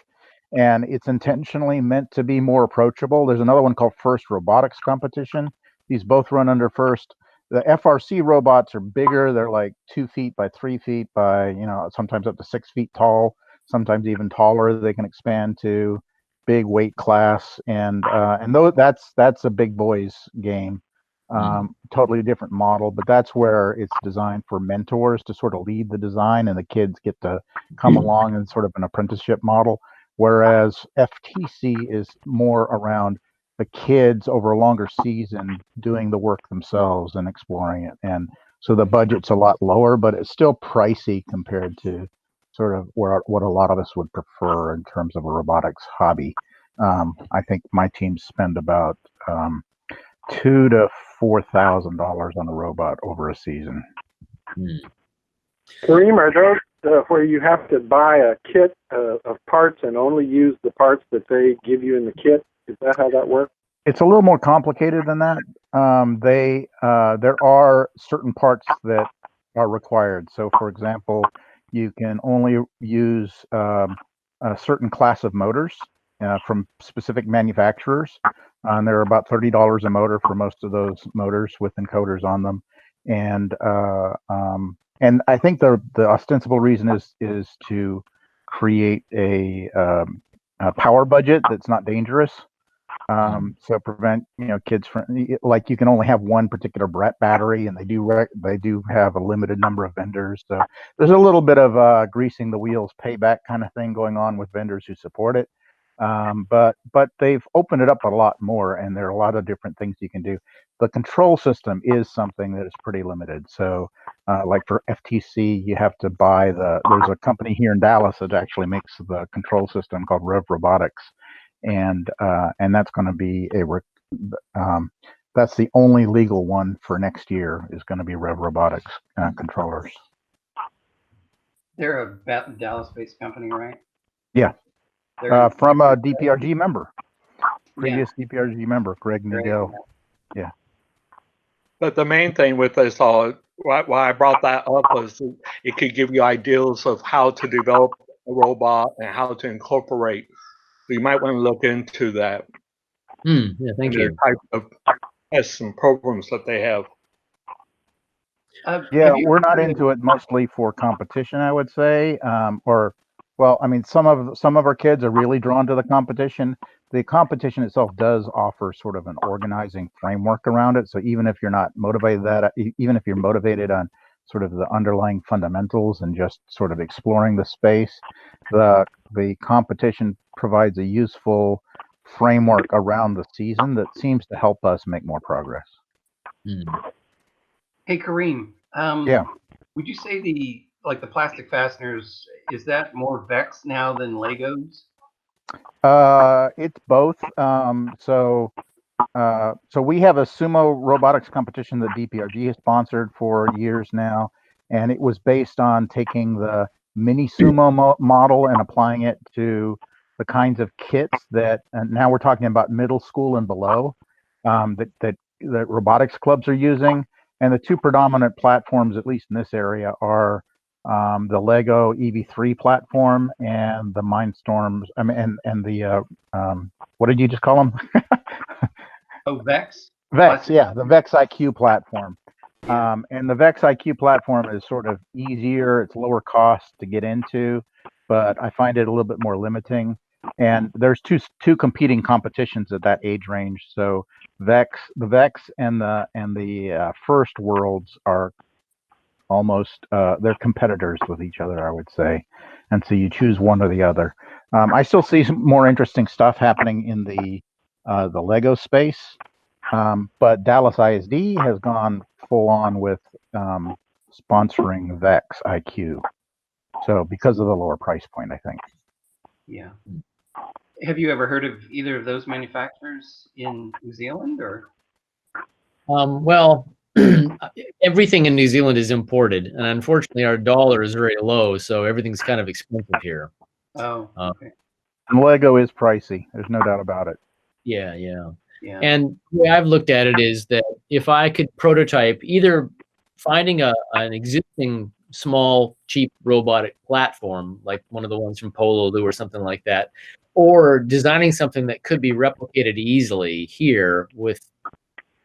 and it's intentionally meant to be more approachable. There's another one called First Robotics Competition. These both run under First. The FRC robots are bigger. They're like 2 feet by 3 feet by, sometimes up to 6 feet tall, sometimes even taller. They can expand to big weight class, and though that's a big boys game. Totally different model, but that's where it's designed for mentors to sort of lead the design, and the kids get to come along in sort of an apprenticeship model. Whereas FTC is more around the kids over a longer season doing the work themselves and exploring it. And so the budget's a lot lower, but it's still pricey compared to sort of what a lot of us would prefer in terms of a robotics hobby. I think my teams spend about $2,000 to $4,000 on a robot over a season. Kareem, are those where you have to buy a kit of parts and only use the parts that they give you in the kit? Is that how that works? It's a little more complicated than that. There are certain parts that are required. So, for example, you can only use a certain class of motors from specific manufacturers. And they're about $30 a motor for most of those motors with encoders on them. And I think the ostensible reason is to create a power budget that's not dangerous. So prevent kids from, like, you can only have one particular battery, and they do have a limited number of vendors. So there's a little bit of greasing the wheels payback kind of thing going on with vendors who support it. But they've opened it up a lot more, and there are a lot of different things you can do. The control system is something that is pretty limited. So like for FTC, you have to buy there's a company here in Dallas that actually makes the control system called Rev Robotics. And that's going to be that's the only legal one for next year is going to be Rev Robotics controllers. They're a Dallas-based company, right? Yeah. From a DPRG member, previous DPRG member, Greg Nigel. Yeah. But the main thing with this all, why I brought that up was it could give you ideas of how to develop a robot and how to incorporate. So you might want to look into that. Yeah, thank you. Type of tests and programs that they have. Yeah, we're not into it mostly for competition, I would say, well, I mean, some of our kids are really drawn to the competition. The competition itself does offer sort of an organizing framework around it. So even if you're not motivated even if you're motivated on sort of the underlying fundamentals and just sort of exploring the space, the competition provides a useful framework around the season that seems to help us make more progress. Hey, Kareem. Yeah. Would you say the plastic fasteners, is that more Vex now than Legos? It's both. So we have a sumo robotics competition that DPRG has sponsored for years now, and it was based on taking the mini sumo model and applying it to the kinds of kits that, and now we're talking about middle school and below, that robotics clubs are using. And the two predominant platforms, at least in this area, are the Lego EV3 platform and the Mindstorms. I mean, and the what did you just call them? Oh, Vex. Vex, yeah, the Vex IQ platform. And the Vex IQ platform is sort of easier. It's lower cost to get into, but I find it a little bit more limiting. And there's two competing competitions at that age range. So the Vex and the First Worlds are almost they're competitors with each other, I would say. And so you choose one or the other. I still see some more interesting stuff happening in the Lego space, but Dallas ISD has gone full on with sponsoring Vex IQ. So because of the lower price point, I think. Yeah. Have you ever heard of either of those manufacturers in New Zealand, or? Well, everything in New Zealand is imported, and unfortunately our dollar is very low, so everything's kind of expensive here. Oh, okay. And Lego is pricey. There's no doubt about it. Yeah, yeah. Yeah. And the way I've looked at it is that if I could prototype either finding an existing small, cheap robotic platform, like one of the ones from Pololu or something like that, or designing something that could be replicated easily here with,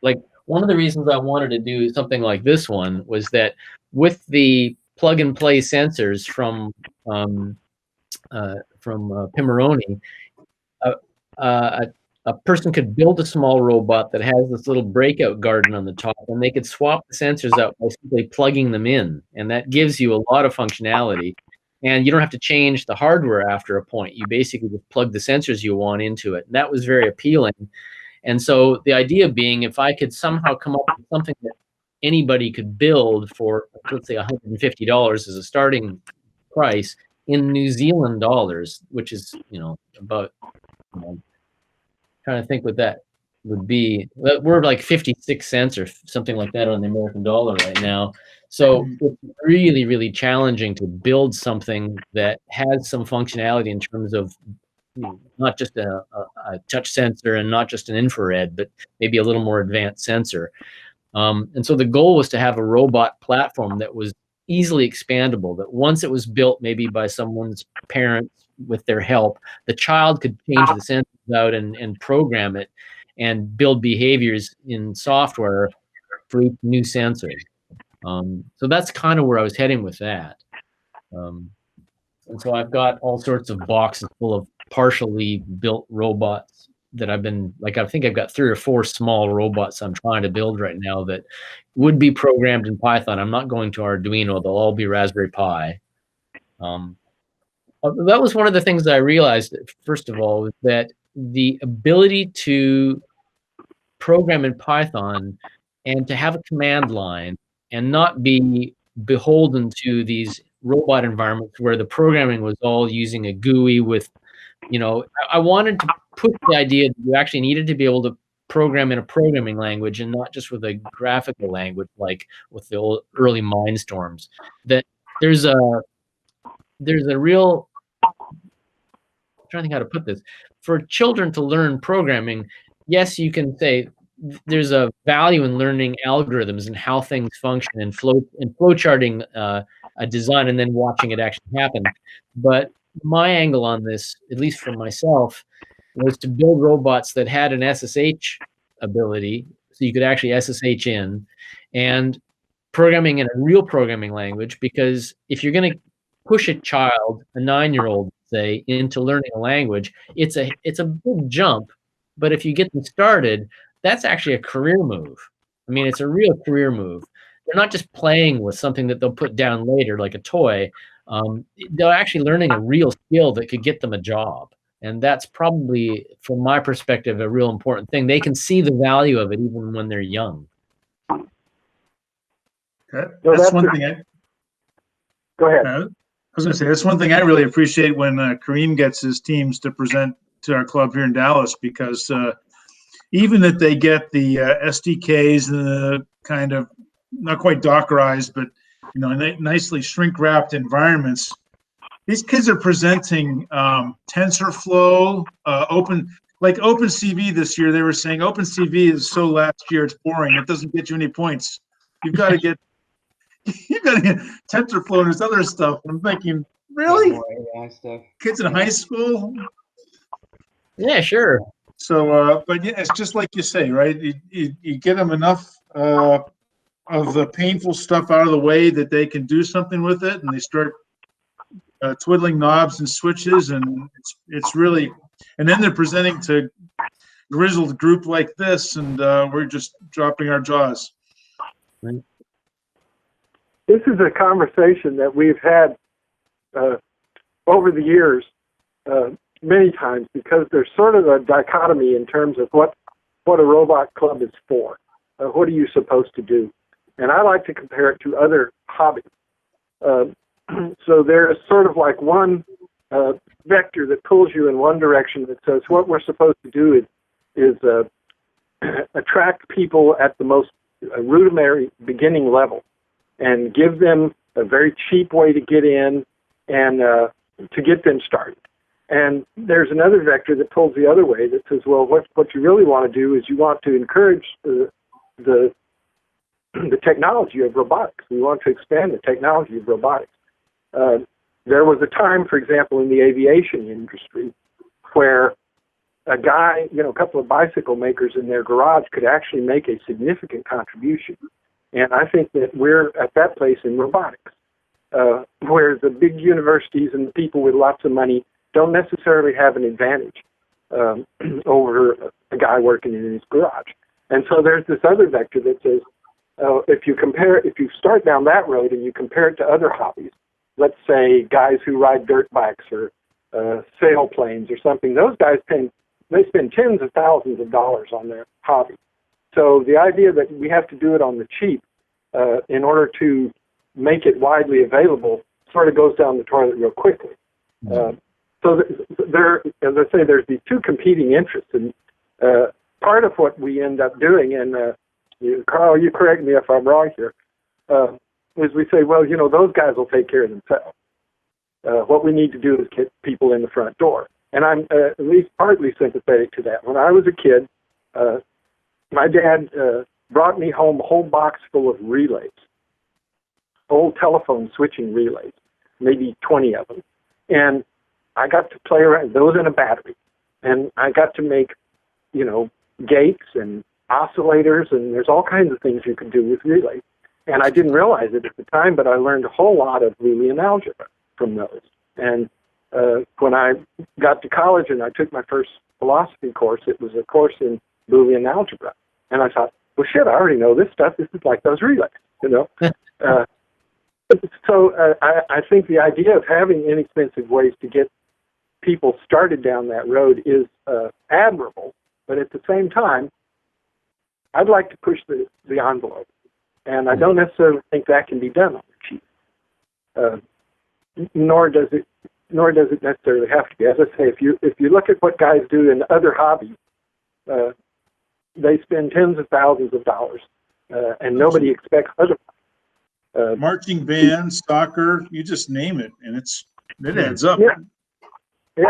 like, one of the reasons I wanted to do something like this one was that with the plug and play sensors from Pimoroni, a person could build a small robot that has this little breakout garden on the top, and they could swap the sensors out by simply plugging them in, and that gives you a lot of functionality. And you don't have to change the hardware after a point. You basically just plug the sensors you want into it. And that was very appealing. And so the idea being, if I could somehow come up with something that anybody could build for, let's say, $150 as a starting price in New Zealand dollars, which is, about, trying to think what that would be. We're like 56 cents or something like that on the American dollar right now. So it's really, really challenging to build something that has some functionality in terms of not just a touch sensor and not just an infrared, but maybe a little more advanced sensor. And so the goal was to have a robot platform that was easily expandable, that once it was built maybe by someone's parents with their help, the child could change the sensors out and program it and build behaviors in software for each new sensor. So that's kind of where I was heading with that. And so I've got all sorts of boxes full of partially built robots that I've been, like, I think I've got 3 or 4 small robots I'm trying to build right now that would be programmed in Python. I'm not going to Arduino. They'll all be Raspberry Pi. That was one of the things that I realized, first of all, was that the ability to program in Python and to have a command line and not be beholden to these robot environments where the programming was all using a GUI with, I wanted to push the idea that you actually needed to be able to program in a programming language and not just with a graphical language like with the old early Mindstorms. That there's a real, I'm trying to think how to put this. For children to learn programming, yes, you can say there's a value in learning algorithms and how things function and flow charting a design and then watching it actually happen. But my angle on this, at least for myself, was to build robots that had an SSH ability, so you could actually SSH in, and programming in a real programming language, because if you're going to push a child, a 9-year-old, say, into learning a language, it's a big jump, but if you get them started, that's actually a career move. I mean, it's a real career move. They're not just playing with something that they'll put down later, like a toy. They're actually learning a real skill that could get them a job. And that's probably, from my perspective, a real important thing. They can see the value of it even when they're young. That's one thing. Go ahead. I was going to say, that's one thing I really appreciate when Kareem gets his teams to present to our club here in Dallas, because even that they get the SDKs and the kind of not quite Dockerized, but nicely shrink-wrapped environments. These kids are presenting TensorFlow, OpenCV this year. They were saying OpenCV is so last year it's boring. It doesn't get you any points. You've got to get TensorFlow and this other stuff. I'm thinking, really? Kids in high school? Yeah, sure. So, but yeah, it's just like you say, right? You get them enough of the painful stuff out of the way that they can do something with it, and they start twiddling knobs and switches, and it's really, and then they're presenting to grizzled group like this, and we're just dropping our jaws. This is a conversation that we've had over the years many times, because there's sort of a dichotomy in terms of what a robot club is for. What are you supposed to do? And I like to compare it to other hobbies. So there's sort of like one vector that pulls you in one direction that says what we're supposed to do is attract people at the most a rudimentary beginning level and give them a very cheap way to get in and to get them started. And there's another vector that pulls the other way that says, well, what you really want to do is you want to encourage the technology of robotics. We want to expand the technology of robotics. There was a time, for example, in the aviation industry where a guy, a couple of bicycle makers in their garage could actually make a significant contribution. And I think that we're at that place in robotics, where the big universities and the people with lots of money don't necessarily have an advantage over a guy working in his garage. And so there's this other vector that says, if you start down that road and you compare it to other hobbies, let's say guys who ride dirt bikes or sailplanes or something, those guys spend tens of thousands of dollars on their hobby. So the idea that we have to do it on the cheap in order to make it widely available sort of goes down the toilet real quickly. So there, as I say, there's these two competing interests, and part of what we end up doing, and Carl, you correct me if I'm wrong here, is we say, well, those guys will take care of themselves. What we need to do is get people in the front door. And I'm at least partly sympathetic to that. When I was a kid, my dad brought me home a whole box full of relays, old telephone switching relays, maybe 20 of them. And I got to play around, those in a battery. And I got to make, gates and oscillators, and there's all kinds of things you can do with relays. And I didn't realize it at the time, but I learned a whole lot of Boolean algebra from those. And when I got to college and I took my first philosophy course, it was a course in Boolean algebra. And I thought, well, shit, I already know this stuff. This is like those relays, So I think the idea of having inexpensive ways to get people started down that road is admirable. But at the same time, I'd like to push the envelope. And I don't necessarily think that can be done on the cheap. Nor does it necessarily have to be. As I say, if you look at what guys do in other hobbies, they spend tens of thousands of dollars, and nobody expects other. Marching band, soccer, you just name it, and it adds up. Yeah.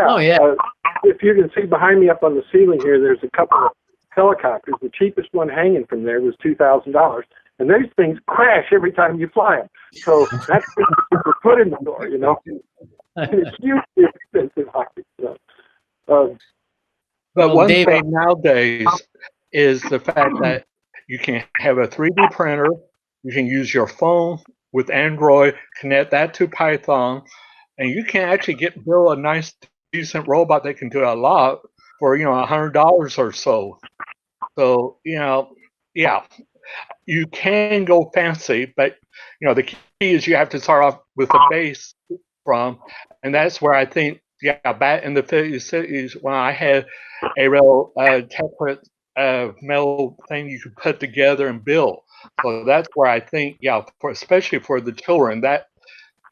Oh, yeah. If you can see behind me up on the ceiling here, there's a couple of helicopters. The cheapest one hanging from there was $2,000. And those things crash every time you fly them. So that's your foot in the door, It's hugely expensive hobby. But one thing nowadays is the fact that you can have a 3D printer, you can use your phone with Android, connect that to Python, and you can actually build a nice, decent robot that can do a lot for, $100 or so. So, yeah. You can go fancy, but the key is you have to start off with a base from, and that's where I think, back in the 50s, 60s, when I had a real template metal thing you could put together and build. So that's where I think, especially for the children, that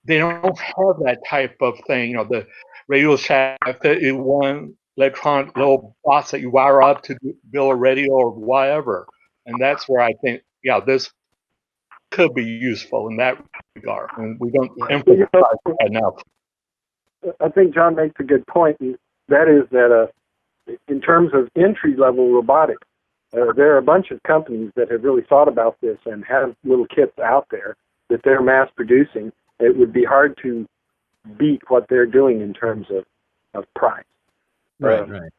they don't have that type of thing. The Radio Shack 51 electronic little box that you wire up to build a radio or whatever. And that's where I think, this could be useful in that regard. And we don't emphasize that enough. I think John makes a good point, and that is that in terms of entry-level robotics, there are a bunch of companies that have really thought about this and have little kits out there that they're mass producing. It would be hard to beat what they're doing in terms of price. Right.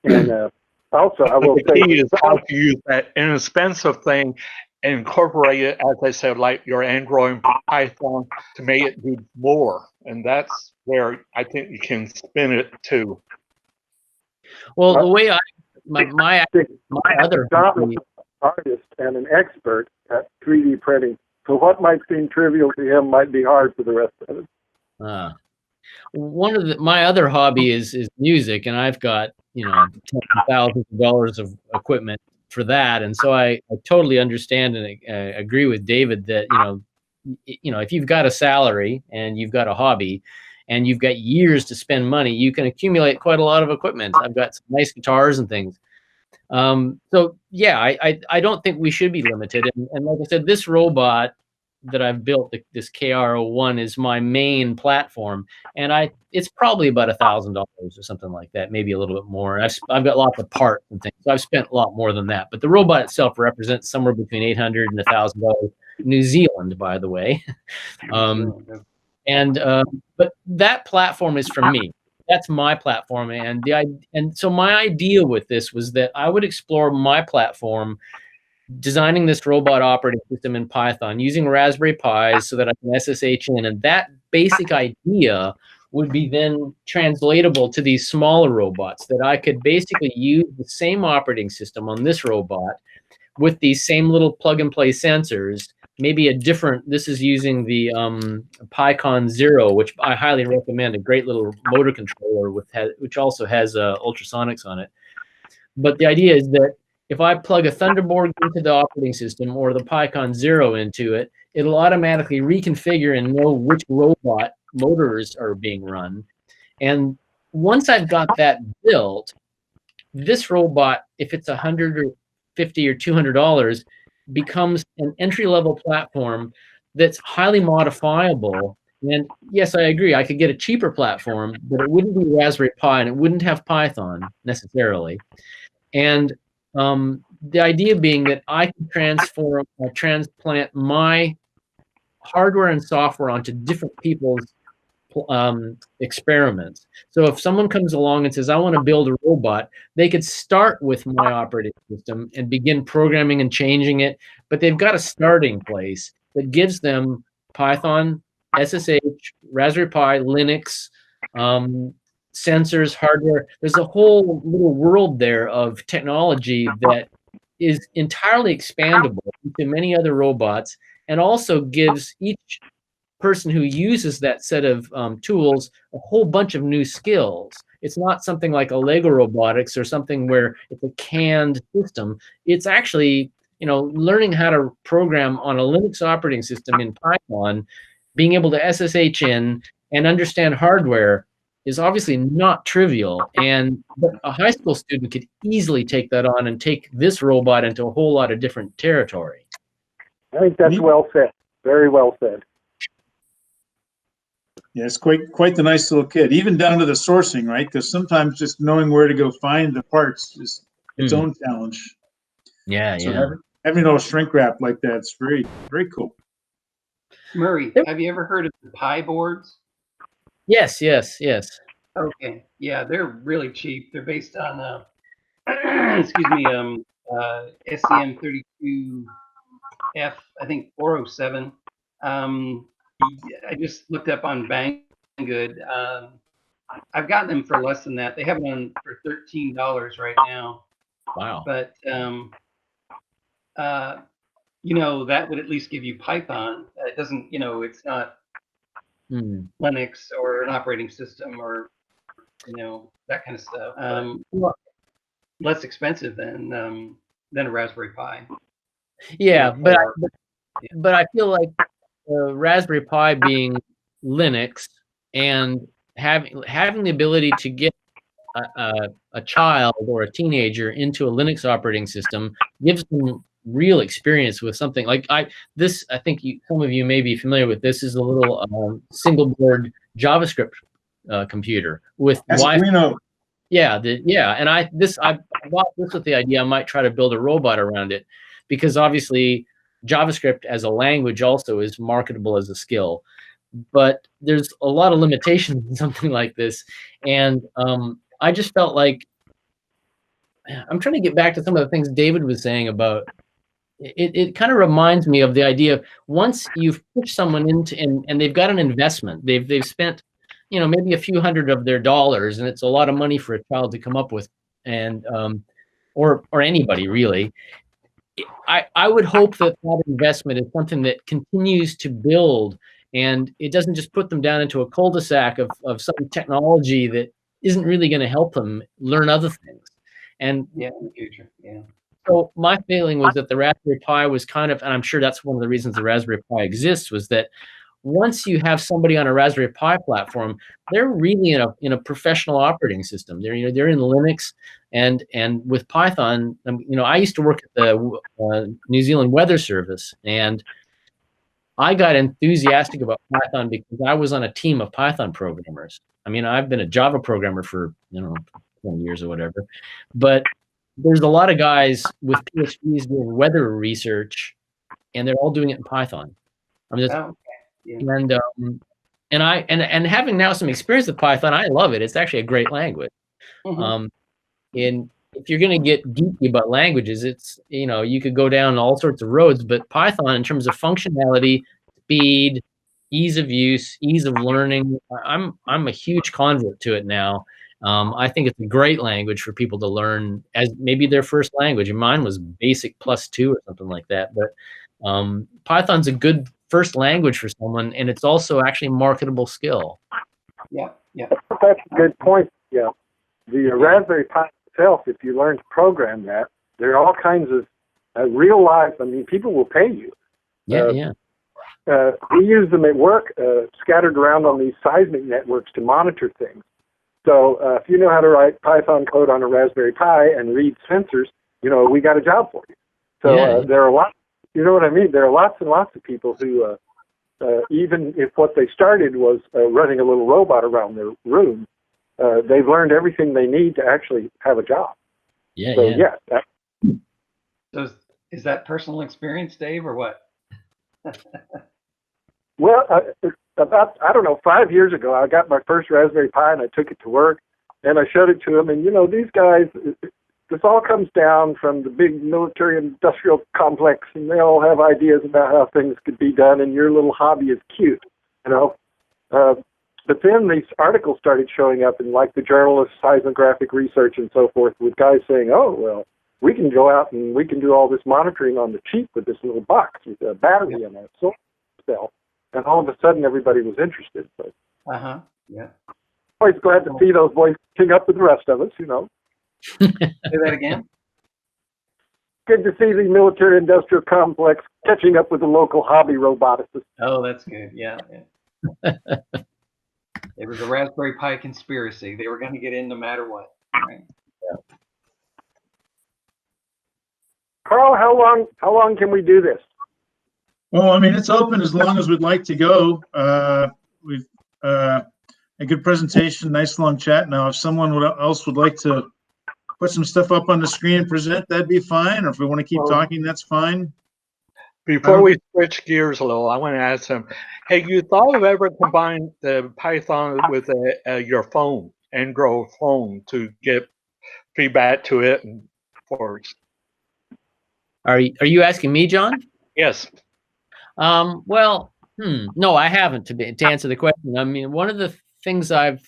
And also, I will say, the key is how to use that inexpensive thing and incorporate it, as I said, like your Android and Python, to make it do more. And that's where I think you can spin it to. Well, the way my other hobby, artist and an expert at 3D printing, so what might seem trivial to him might be hard for the rest of us. My other hobby is music, and I've got tens of thousands of dollars of equipment for that, and so I totally understand and agree with David that if you've got a salary and you've got a hobby and you've got years to spend money, you can accumulate quite a lot of equipment. I've got some nice guitars and things. So yeah, I don't think we should be limited. And like I said, this robot that I've built, this KR01, is my main platform, and it's probably about $1,000 or something like that, maybe a little bit more. I've got lots of parts and things, so I've spent a lot more than that. But the robot itself represents somewhere between $800 and $1,000, New Zealand, by the way. But that platform is for me. That's my platform, and so my idea with this was that I would explore my platform, designing this robot operating system in Python using Raspberry Pis so that I can SSH in, and that basic idea would be then translatable to these smaller robots, that I could basically use the same operating system on this robot with these same little plug-and-play sensors. Maybe a different, this is using the PyCon 0, which I highly recommend, a great little motor controller which also has ultrasonics on it. But the idea is that if I plug a Thunderboard into the operating system or the PyCon 0 into it, it'll automatically reconfigure and know which robot motors are being run. And once I've got that built, this robot, if it's $150 or $200, becomes an entry-level platform that's highly modifiable. And yes, I agree, I could get a cheaper platform, but it wouldn't be Raspberry Pi and it wouldn't have Python necessarily. And the idea being that I can transplant my hardware and software onto different people's experiments. So if someone comes along and says, I want to build a robot, they could start with my operating system and begin programming and changing it, but they've got a starting place that gives them Python, SSH, Raspberry Pi, Linux, sensors, hardware. There's a whole little world there of technology that is entirely expandable into many other robots, and also gives each person who uses that set of tools a whole bunch of new skills. It's not something like a Lego robotics or something where it's a canned system. It's actually, learning how to program on a Linux operating system in Python, being able to SSH in and understand hardware is obviously not trivial. But a high school student could easily take that on and take this robot into a whole lot of different territory. I think that's well said. Very well said. Yeah, it's quite the nice little kit, even down to the sourcing, right? Because sometimes just knowing where to go find the parts is its own challenge. Yeah, so yeah. Having all shrink wrap like that's very, very cool. Murray, have you ever heard of the Pi boards? Yes. Okay, yeah, they're really cheap. They're based on, excuse me, SCM32F, I think 407. I just looked up on Banggood. I've gotten them for less than that. They have them for $13 right now. Wow. But that would at least give you Python. It doesn't, it's not Linux or an operating system or that kind of stuff. Less expensive than a Raspberry Pi. Yeah, but I feel like Raspberry Pi being Linux and having the ability to get a child or a teenager into a Linux operating system gives them real experience with something like I think some of you may be familiar with this. Is a little single board JavaScript computer with Wi-Fi. And I bought this with the idea I might try to build a robot around it, because obviously JavaScript as a language also is marketable as a skill, but there's a lot of limitations in something like this. And I just felt like I'm trying to get back to some of the things David was saying about it. It kind of reminds me of the idea of once you've pushed someone into and they've got an investment, they've spent maybe a few hundred of their dollars, and it's a lot of money for a child to come up with, and or anybody really. I would hope that investment is something that continues to build, and it doesn't just put them down into a cul-de-sac of some technology that isn't really going to help them learn other things. And in the future, so my feeling was that the Raspberry Pi was kind of, and I'm sure that's one of the reasons the Raspberry Pi exists, was that once you have somebody on a Raspberry Pi platform, they're really in a professional operating system. They're in Linux, and with Python, I used to work at the New Zealand Weather Service, and I got enthusiastic about Python because I was on a team of Python programmers. I mean, I've been a Java programmer for 20 years or whatever, but there's a lot of guys with PhDs doing weather research, and they're all doing it in Python. I mean, and having now some experience with Python, I love it. It's actually a great language. And if you're going to get geeky about languages, it's you could go down all sorts of roads, but Python, in terms of functionality, speed, ease of use, ease of learning, I'm a huge convert to it now. I think it's a great language for people to learn as maybe their first language. And mine was Basic +2 or something like that. But Python's a good first language for someone, and it's also actually a marketable skill. Yeah. That's a good point. Yeah, the Raspberry Pi itself, if you learn to program that, there are all kinds of real life. I mean, people will pay you. Yeah. We use them at work, scattered around on these seismic networks to monitor things. So if you know how to write Python code on a Raspberry Pi and read sensors, we got a job for you. So there are lots. You know what I mean? There are lots and lots of people who, even if what they started was running a little robot around their room, they've learned everything they need to actually have a job. So is that personal experience, Dave, or what? Well, about, 5 years ago, I got my first Raspberry Pi and I took it to work and I showed it to them. And, these guys, this all comes down from the big military-industrial complex, and they all have ideas about how things could be done, and your little hobby is cute, But then these articles started showing up in, like, the Journal of Seismographic Research and so forth, with guys saying, oh, well, we can go out and we can do all this monitoring on the cheap with this little box with a battery and a solar cell. And all of a sudden, everybody was interested. So. Always glad to see those boys catching up with the rest of us, Say that again? Good to see the military-industrial complex catching up with the local hobby roboticists. Oh, that's good. Yeah. There was a Raspberry Pi conspiracy. They were going to get in no matter what. Right? Yeah. Carl, how long can we do this? Well, I mean, it's open as long as we'd like to go. We've a good presentation, nice long chat. Now, if someone else would like to put some stuff up on the screen and present, that'd be fine. Or if we want to keep talking, that's fine. Before we switch gears a little, I want to ask them, hey, you thought of ever combine the Python with your phone, Android phone, to get feedback to it? Are you asking me, John? Yes. Well, no, I haven't to answer the question. I mean, one of the things I'm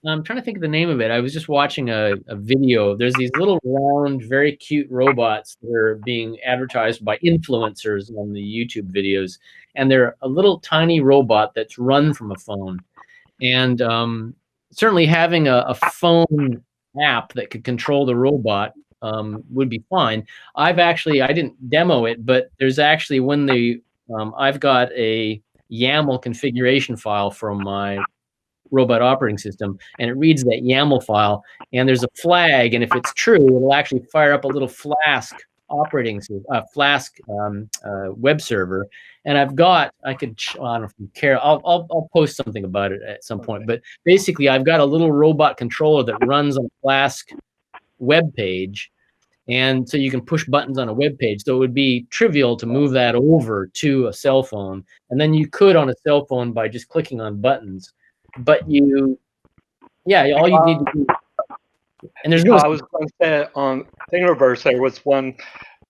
trying to think of the name of it. I was just watching a video. There's these little round, very cute robots that are being advertised by influencers on the YouTube videos. And they're a little tiny robot that's run from a phone. And certainly having a phone app that could control the robot would be fine. I didn't demo it, but there's actually I've got a YAML configuration file from my robot operating system, and it reads that YAML file, and there's a flag, and if it's true, it'll actually fire up a little Flask web server. And I don't know if you care, I'll post something about it at some point, but basically I've got a little robot controller that runs on a Flask web page, and so you can push buttons on a web page. So it would be trivial to move that over to a cell phone, and then you could on a cell phone by just clicking on buttons. But all you need to do, and there's no. I was going to say on Thingiverse there was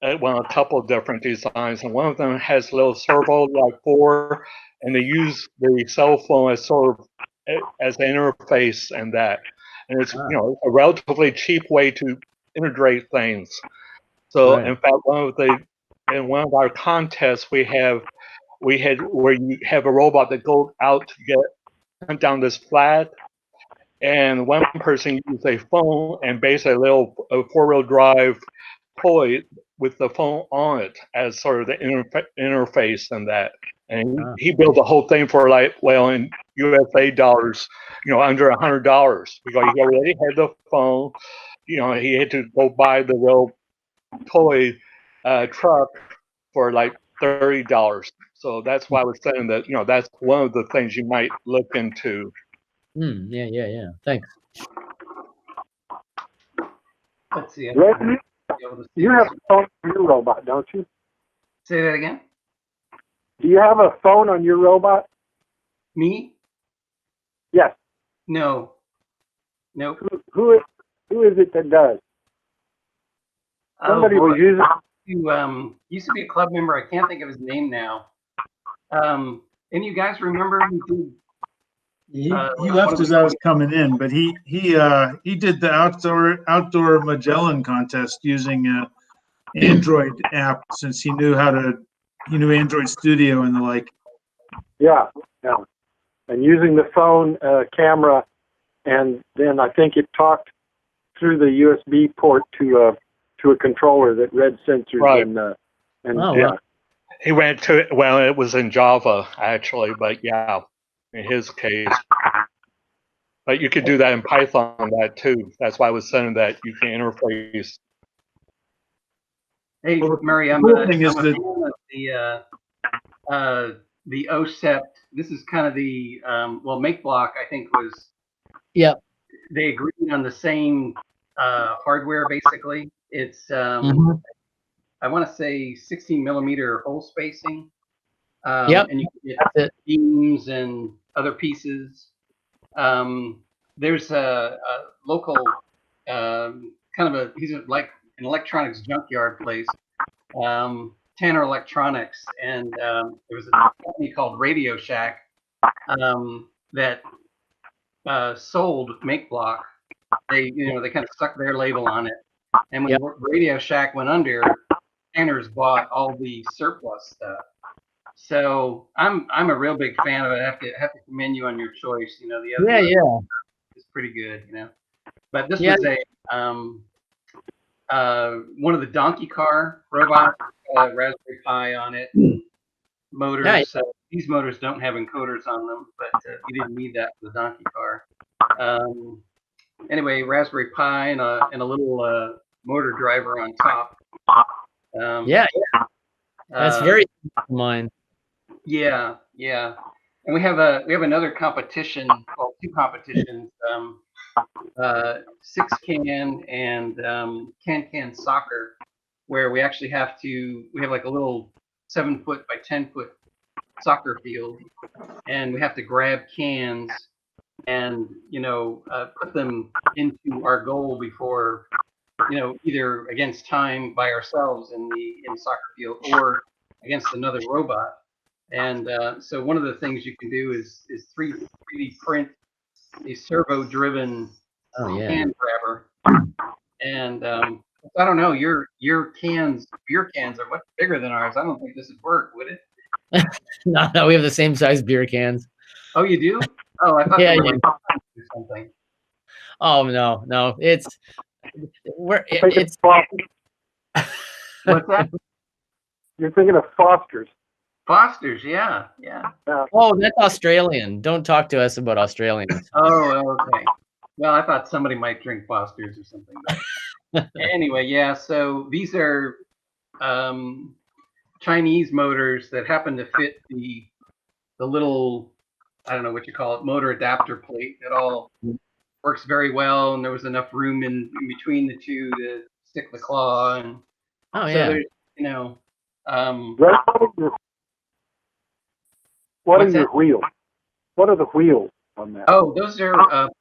a couple of different designs, and one of them has a little servo like 4, and they use the cell phone as sort of as an interface, and it's a relatively cheap way to integrate things. So in fact, in one of our contests we had where you have a robot that goes out to hunt down this flat, and one person used a phone and basically a 4-wheel drive toy with the phone on it as sort of the interface and that. And he built the whole thing for like, well, in USA dollars, under $100. Because he already had the phone. He had to go buy the little toy truck for like $30. So that's why I was saying that, that's one of the things you might look into. Yeah. Thanks. Let's see. You have a phone on your robot, don't you? Say that again? Do you have a phone on your robot? Me? Yes. No. Nope. Who is it that does? Somebody was using. Used to be a club member. I can't think of his name now. Any of you guys remember who did? He left as I was coming in, but he did the outdoor Magellan contest using an Android app, since he knew Android Studio and the like. Yeah, and using the phone camera, and then I think it talked through the USB port to a controller that read sensors. Right. Yeah. He went to it. Well, it was in Java actually, but yeah, in his case. But you could do that in Python that too. That's why I was saying that you can interface. Hey, Murray, I'm a fan of the OSEP. This is kind of the MakeBlock, I think, was. Yep. They agreed on the same hardware basically. It's I want to say 16 millimeter hole spacing. Yep. And you can get beams and other pieces. There's a local he's like an electronics junkyard place, Tanner Electronics, and there was a company called Radio Shack that sold MakeBlock. They kind of stuck their label on it, and when Radio Shack went under, Tanner's bought all the surplus stuff. So I'm a real big fan of it. I have to commend you on your choice. The other is pretty good. But this was one of the donkey car robots, Raspberry Pi on it, motors. Nice. These motors don't have encoders on them, but you didn't need that for the donkey car. Anyway, Raspberry Pi and a little motor driver on top. That's very mine. Yeah. And we have another competition, two competitions, 6-can and can soccer, where we actually have like a little 7-foot by 10-foot soccer field, and we have to grab cans and put them into our goal before either against time by ourselves in the soccer field or against another robot. And so one of the things you can do is 3D print a servo-driven can grabber. And I don't know, your beer cans are much bigger than ours. I don't think this would work, would it? No, we have the same size beer cans. Oh, you do? Oh, I thought they were or something. Oh no, it's What's that? You're thinking of Foster's. Foster's, yeah. Oh, that's Australian. Don't talk to us about Australians. Oh, okay. Well, I thought somebody might drink Foster's or something. But anyway, yeah. So these are Chinese motors that happen to fit the little, I don't know what you call it, motor adapter plate. It all works very well, and there was enough room in between the two to stick the claw. And so there's, what are your wheels? What are the wheels on that? Oh, those are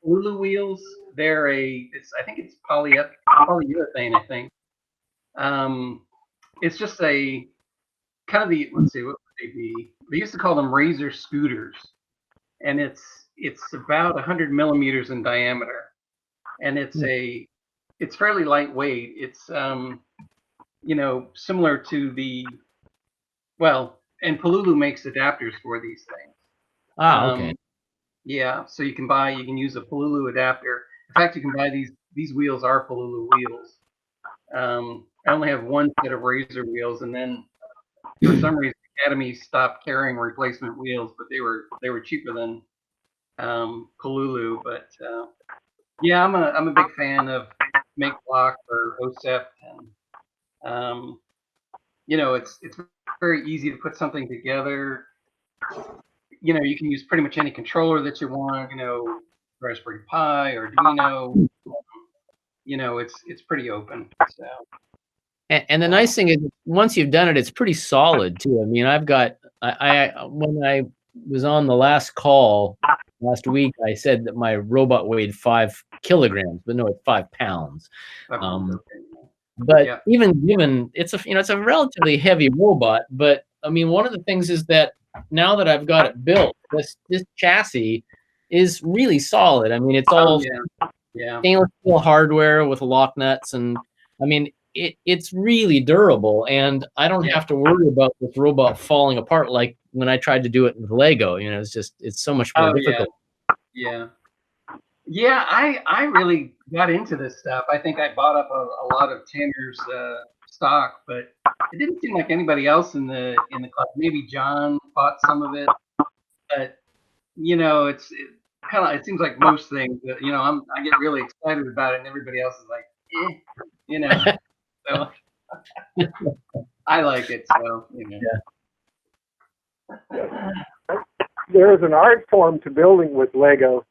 Polulu wheels. They're I think it's polyurethane. I think. It's just a kind of let's see, what would they be? They used to call them razor scooters, and it's about 100 millimeters in diameter, and it's fairly lightweight. It's similar to and Polulu makes adapters for these things. Okay. Yeah, so you can use a Polulu adapter. In fact, you can buy these wheels are Polulu wheels. I only have one set of razor wheels, and then for some reason I Academy stopped carrying replacement wheels, but they were cheaper than Kalulu. But yeah, I'm a big fan of Make Block or OSEP, and you know, it's very easy to put something together. You know, you can use pretty much any controller that you want. You know, Raspberry Pi or Arduino. You know, it's pretty open. So. And the nice thing is, once you've done it, it's pretty solid too. I mean, I've got when I was on the last call last week, I said that my robot weighed 5 kilograms, but no, it's 5 pounds. But yeah. Even given it's a relatively heavy robot, but I mean, one of the things is that now that I've got it built, this chassis is really solid. I mean, it's all stainless steel hardware with lock nuts, and I mean, it's really durable, and I don't have to worry about this robot falling apart like when I tried to do it with Lego. You know, it's so much more difficult. Yeah, I really got into this stuff. I think I bought up a lot of Tanner's stock, but it didn't seem like anybody else in the club. Maybe John bought some of it, but you know, it seems like most things that, you know, I get really excited about it, and everybody else is like, you know. So I like it. So you know. There is an art form to building with Lego.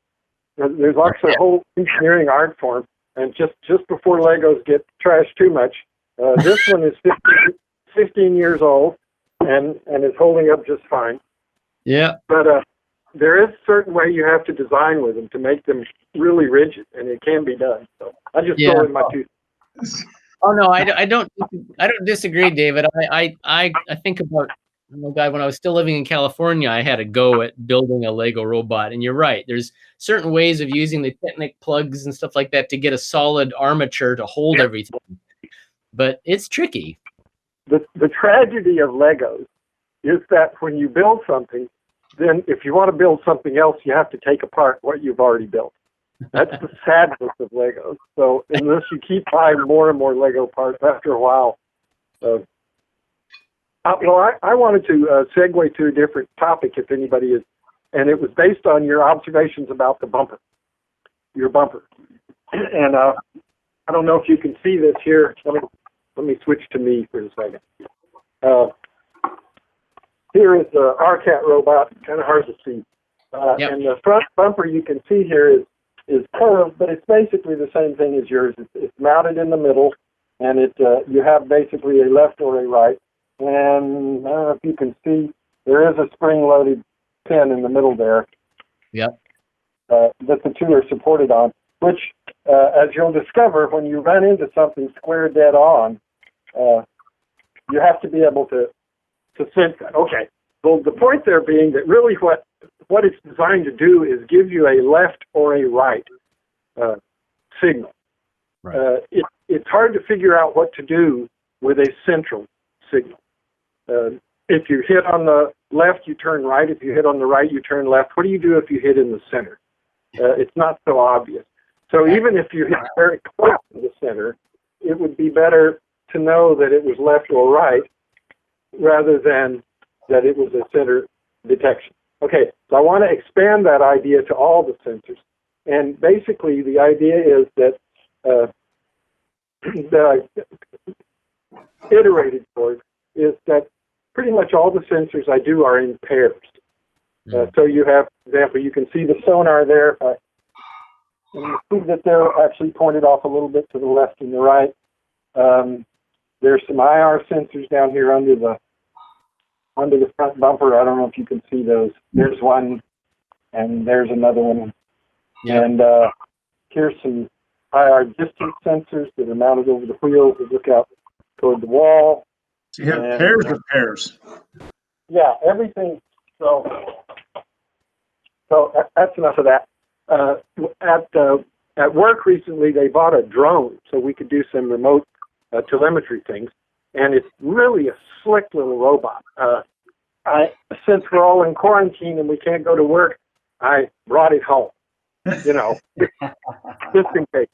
There's actually a whole engineering art form, and just before Legos get trashed too much, this one is 15 years old and is holding up just fine. Yeah. But there is a certain way you have to design with them to make them really rigid, and it can be done. So I just throw in my 2 cents. Oh no, I don't disagree, David. I think about, when I was still living in California, I had a go at building a Lego robot, and you're right. There's certain ways of using the Technic plugs and stuff like that to get a solid armature to hold everything, but it's tricky. The tragedy of Legos is that when you build something, then if you want to build something else, you have to take apart what you've already built. That's the sadness of Legos. So unless you keep buying more and more Lego parts, after a while. I wanted to segue to a different topic, if anybody is, and it was based on your observations about the bumper, your bumper. And I don't know if you can see this here. Let me switch to me for a second. Here is the RCAT robot, kind of hard to see. And the front bumper you can see here is curved, but it's basically the same thing as yours. It's mounted in the middle, and you have basically a left or a right. And I don't know if you can see, there is a spring-loaded pin in the middle there. Yep. That the two are supported on, which, as you'll discover, when you run into something square dead on, you have to be able to sense that. Okay. Well, the point there being that really what it's designed to do is give you a left or a right signal. Right. It's hard to figure out what to do with a central signal. If you hit on the left, you turn right. If you hit on the right, you turn left. What do you do if you hit in the center? It's not so obvious. So even if you hit very close to the center, it would be better to know that it was left or right rather than that it was a center detection. Okay, so I want to expand that idea to all the sensors. And basically, the idea is that the iterated towards is that pretty much all the sensors I do are in pairs. So you have, for example, you can see the sonar there. And you see that they're actually pointed off a little bit to the left and the right. There's some IR sensors down here under the front bumper. I don't know if you can see those. There's one, and there's another one. Yep. And here's some IR distance sensors that are mounted over the wheels that look out toward the wall. So you have pairs of pairs. Yeah, everything. So that's enough of that. At work recently, they bought a drone so we could do some remote telemetry things, and it's really a slick little robot. Since we're all in quarantine and we can't go to work, I brought it home, just in case.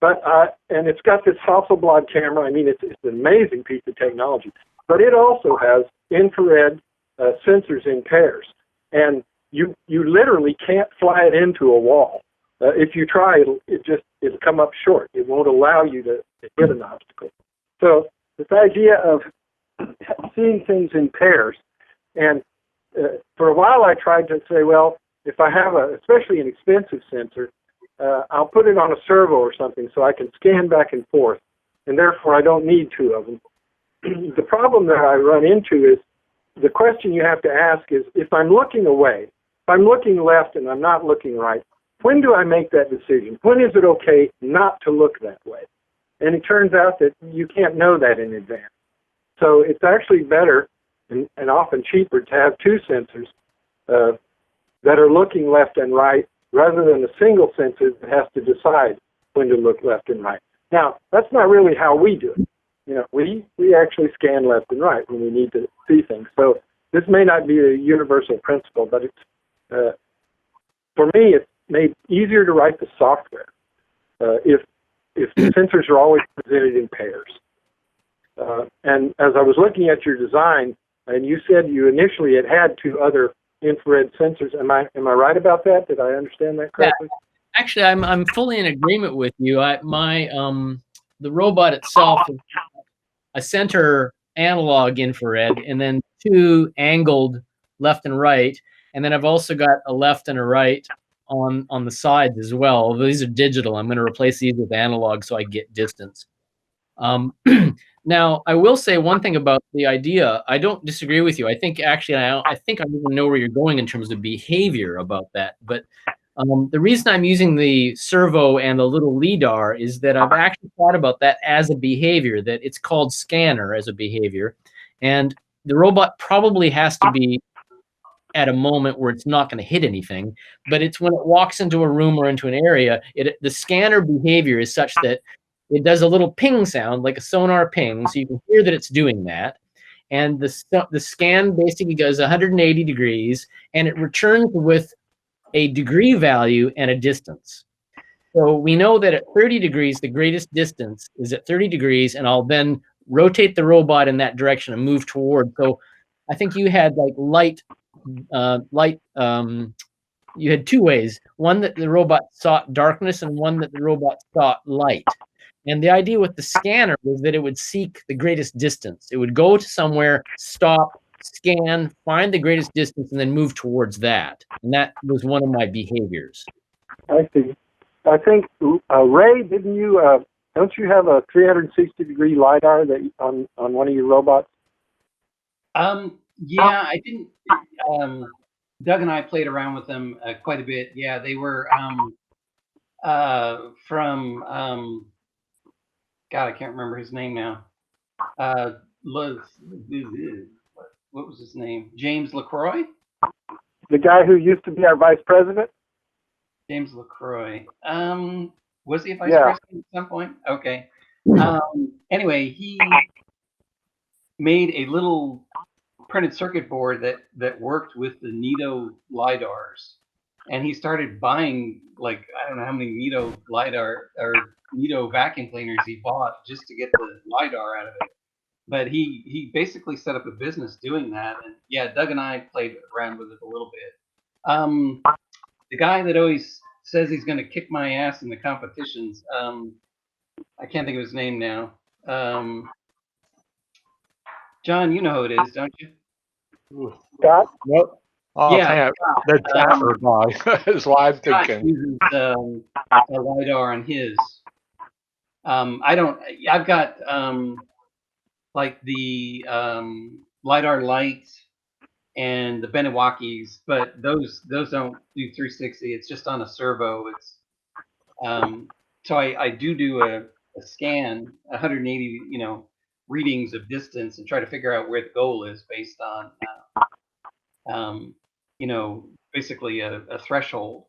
But and it's got this Hasselblad camera. I mean, it's an amazing piece of technology. But it also has infrared sensors in pairs, and you literally can't fly it into a wall. If you try, it'll come up short. It won't allow you to hit an obstacle. So this idea of seeing things in pairs, and for a while I tried to say, well, if I have especially an expensive sensor, I'll put it on a servo or something so I can scan back and forth, and therefore I don't need two of them. The problem that I run into is the question you have to ask is, if I'm looking away, if I'm looking left and I'm not looking right, when do I make that decision? When is it okay not to look that way? And it turns out that you can't know that in advance. So it's actually better and often cheaper to have two sensors that are looking left and right, rather than a single sensor that has to decide when to look left and right. Now, that's not really how we do it. You know, we actually scan left and right when we need to see things. So this may not be a universal principle, but it's for me, it's made easier to write the software if the sensors are always presented in pairs. And as I was looking at your design, and you said you initially had two other infrared sensors. Am I right about that? Did I understand that correctly? Yeah. Actually, I'm fully in agreement with you. The robot itself is a center analog infrared, and then two angled left and right, and then I've also got a left and a right on the sides as well. These are digital. I'm going to replace these with analog so I get distance. Now, I will say one thing about the idea. I don't disagree with you. I think actually, I think I even know where you're going in terms of behavior about that. But the reason I'm using the servo and the little LiDAR is that I've actually thought about that as a behavior, that it's called scanner as a behavior. And the robot probably has to be at a moment where it's not going to hit anything, but it's when it walks into a room or into an area, the scanner behavior is such that it does a little ping sound, like a sonar ping, so you can hear that it's doing that. And the scan basically goes 180 degrees, and it returns with a degree value and a distance. So we know that at 30 degrees, the greatest distance is at 30 degrees, and I'll then rotate the robot in that direction and move toward. So I think you had like you had two ways, one that the robot sought darkness and one that the robot sought light. And the idea with the scanner was that it would seek the greatest distance. It would go to somewhere, stop, scan, find the greatest distance, and then move towards that. And that was one of my behaviors. I see. I think, Ray, don't you have a 360-degree LiDAR on one of your robots? Yeah, I didn't. Doug and I played around with them quite a bit. Yeah, they were from, God, I can't remember his name now. What was his name? James LaCroix? The guy who used to be our vice president? James LaCroix. Was he a vice president at some point? Okay. Anyway, he made a little printed circuit board that worked with the Nito LiDARs. And he started buying, like, I don't know how many Nito LiDAR or Nito vacuum cleaners he bought just to get the LiDAR out of it. But he basically set up a business doing that. And yeah, Doug and I played around with it a little bit. The guy that always says he's going to kick my ass in the competitions, I can't think of his name now. John, you know who it is, don't you? Scott? Nope. Oh, Yeah, the Tapper guy is what I'm Scott thinking. uses a LiDAR on his. I've got like the LiDAR lights and the Benewakis, but those don't do 360. It's just on a servo. It's so I do a scan, 180 readings of distance, and try to figure out where the goal is based on basically a threshold.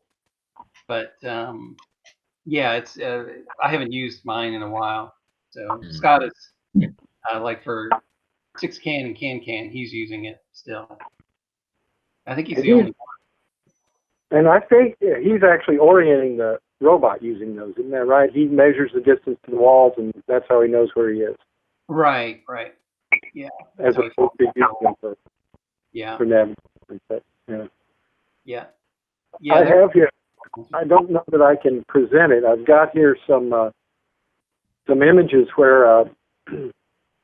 But yeah, it's I haven't used mine in a while. So Scott is like for 6CAN and CAN, he's using it still. I think he's the only one. And I think he's actually orienting the robot using those, isn't that right? He measures the distance to the walls, and that's how he knows where he is. Right. Yeah. As opposed to using them for. Yeah. for navigation. But, yeah. Yeah. I have here. I don't know that I can present it. I've got here some images where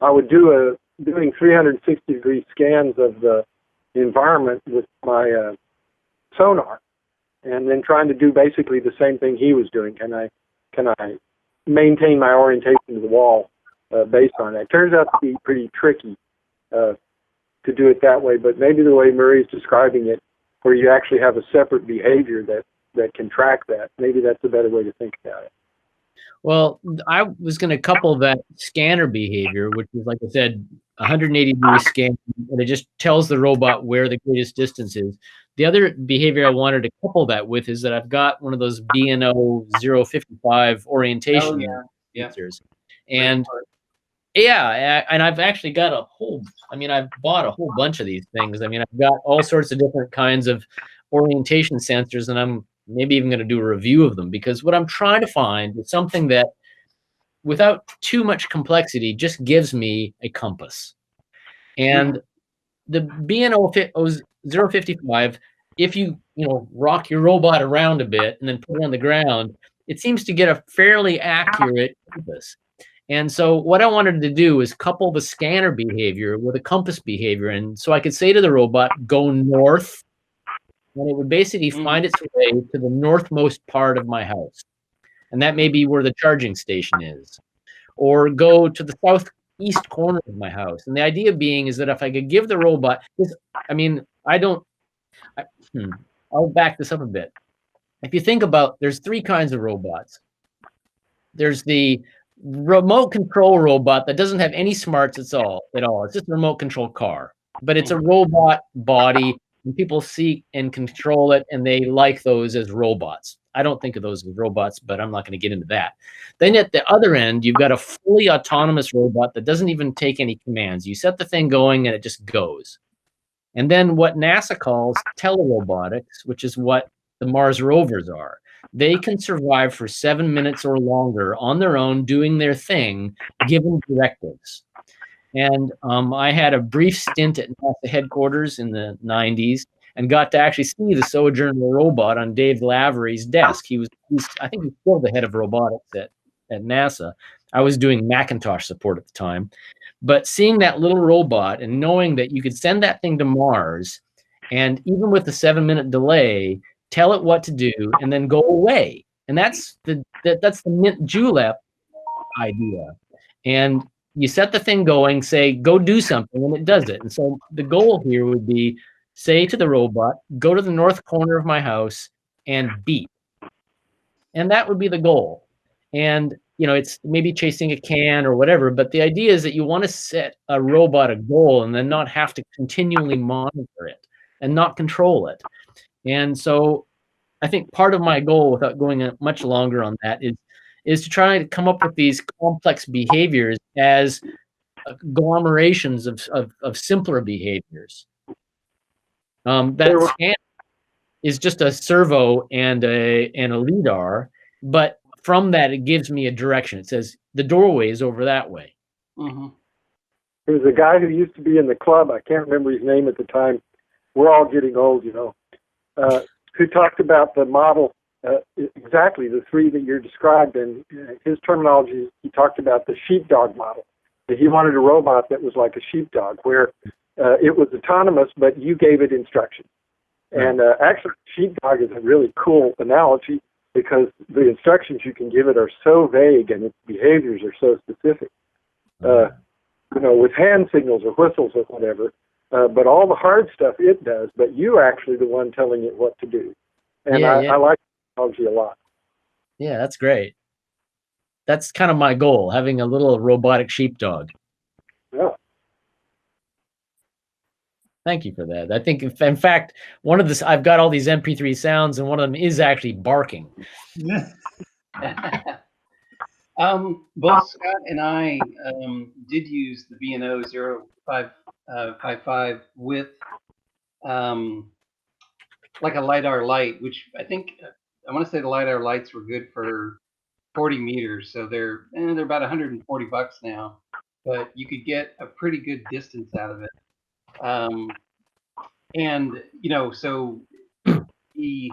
I would doing 360-degree scans of the environment with my sonar, and then trying to do basically the same thing he was doing. Can I maintain my orientation to the wall based on that? It turns out to be pretty tricky to do it that way, but maybe the way Murray's describing it, where you actually have a separate behavior that can track that, maybe that's a better way to think about it. Well, I was going to couple that scanner behavior, which is, like I said, 180-degree scan, and it just tells the robot where the greatest distance is. The other behavior I wanted to couple that with is that I've got one of those B&O 055 orientation sensors. And yeah, and I've actually got I've bought a whole bunch of these things. I mean, I've got all sorts of different kinds of orientation sensors, and I'm maybe even going to do a review of them, because what I'm trying to find is something that, without too much complexity, just gives me a compass. And the B&O 055, if you rock your robot around a bit and then put it on the ground, it seems to get a fairly accurate compass. And so what I wanted to do is couple the scanner behavior with a compass behavior. And so I could say to the robot, go north, and it would basically find its way to the northmost part of my house. And that may be where the charging station is. Or go to the southeast corner of my house. And the idea being is that if I could give the robot, I'll back this up a bit. If you think about, there's three kinds of robots. There's the remote control robot that doesn't have any smarts at all. It's just a remote control car, but it's a robot body, and people see and control it, and they like those as robots. I don't think of those as robots, but I'm not going to get into that. Then at the other end, you've got a fully autonomous robot that doesn't even take any commands. You set the thing going and it just goes. And then what NASA calls telerobotics, which is what the Mars rovers are. They can survive for 7 minutes or longer on their own, doing their thing, given directives. And I had a brief stint at NASA headquarters in the 90s and got to actually see the Sojourner robot on Dave Lavery's desk. I think he's still the head of robotics at NASA. I was doing Macintosh support at the time. But seeing that little robot and knowing that you could send that thing to Mars, and even with the 7-minute delay, tell it what to do and then go away. And that's the mint julep idea. And you set the thing going, say, go do something, and it does it. And so the goal here would be, say to the robot, go to the north corner of my house and beep. And that would be the goal. And, it's maybe chasing a can or whatever, but the idea is that you want to set a robot a goal and then not have to continually monitor it and not control it. And so I think part of my goal, without going much longer on that, is to try to come up with these complex behaviors as agglomerations of simpler behaviors. That scan is just a servo and a LiDAR, but from that, it gives me a direction. It says the doorway is over that way. Mm-hmm. There was a guy who used to be in the club. I can't remember his name at the time. We're all getting old, who talked about the model, exactly the three that you're described. And his terminology, he talked about the sheepdog model. That he wanted a robot that was like a sheepdog, where it was autonomous, but you gave it instructions. Right. And actually, sheepdog is a really cool analogy, because the instructions you can give it are so vague and its behaviors are so specific. With hand signals or whistles or whatever, but all the hard stuff it does, but you actually the one telling it what to do. And I like technology a lot. Yeah, that's great. That's kind of my goal, having a little robotic sheepdog. Yeah. Thank you for that. I think, in fact, I've got all these MP3 sounds, and one of them is actually barking. Both Scott and I did use the B&O 0555 with like a LiDAR light, which I think, I want to say the LiDAR lights were good for 40 meters. So they're about $140 now, but you could get a pretty good distance out of it. And so he,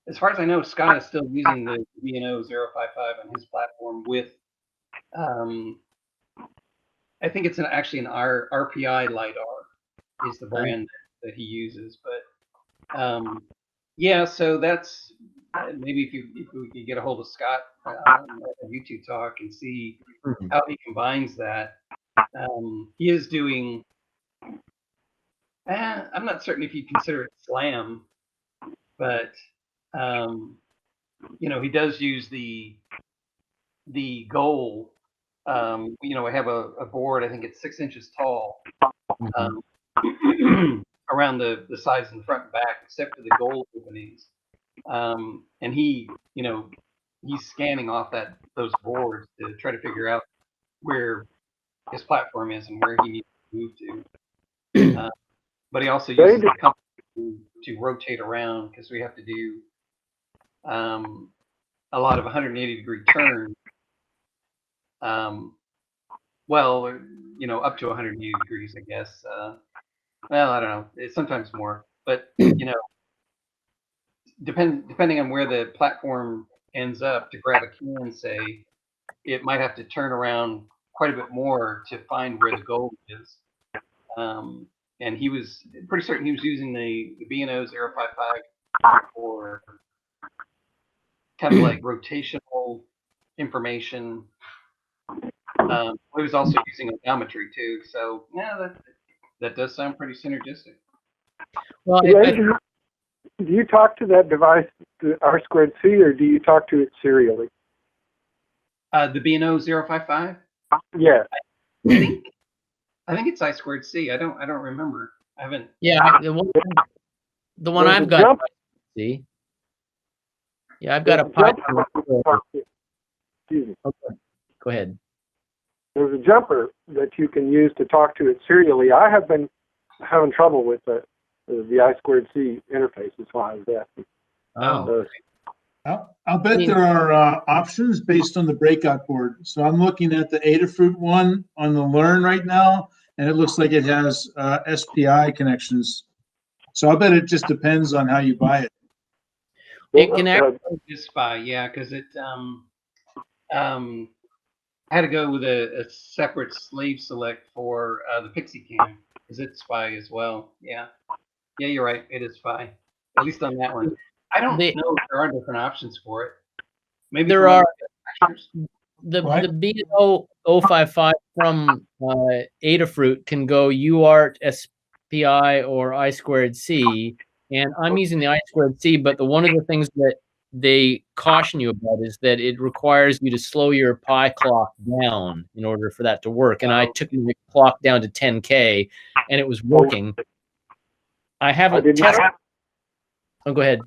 as far as I know, Scott is still using the BNO055 on his platform with, I think it's actually an RPI LiDAR is the brand that he uses. But yeah, so that's maybe if we could get a hold of Scott at a YouTube talk and see how he combines that. He is doing. I'm not certain if you consider it SLAM, but he does use the goal. I have a board. I think it's 6 inches tall, around the sides in the front and back, except for the goal openings. And he, he's scanning off those boards to try to figure out where his platform is and where he needs to move to. But he also uses the compass to rotate around, because we have to do a lot of 180-degree turns. Well, up to 180 degrees, I guess. Well, I don't know. It's sometimes more, but depending on where the platform ends up, to grab a can, say, it might have to turn around quite a bit more to find where the goal is. And he was pretty certain he was using the BNO055 for kind of like rotational information. He was also using odometry too. So yeah, that does sound pretty synergistic. Well, do you talk to that device, the R2C, or do you talk to it serially? The BNO055? Yeah. I think it's I2C. I don't remember. I haven't. Yeah, the one I've got. See. Yeah, I've got a Python. Excuse me. Okay. Go ahead. There's a jumper that you can use to talk to it serially. I have been having trouble with the I2C interface. That's why I was asking. I'll bet there are options based on the breakout board. So I'm looking at the Adafruit one on the Learn right now, and it looks like it has SPI connections. So I bet it just depends on how you buy it. It can actually SPI, yeah, because it I had to go with a separate slave select for the Pixie Cam. Is it SPI as well? Yeah, you're right. It is SPI, at least on that one. I don't know if there are different options for it. Maybe there are. The BNO055 from Adafruit can go UART, SPI, or I2C, and I'm using the I2C. But one of the things that they caution you about is that it requires you to slow your Pi clock down in order for that to work. And I took my clock down to 10K, and it was working. I haven't tested. Oh, go ahead.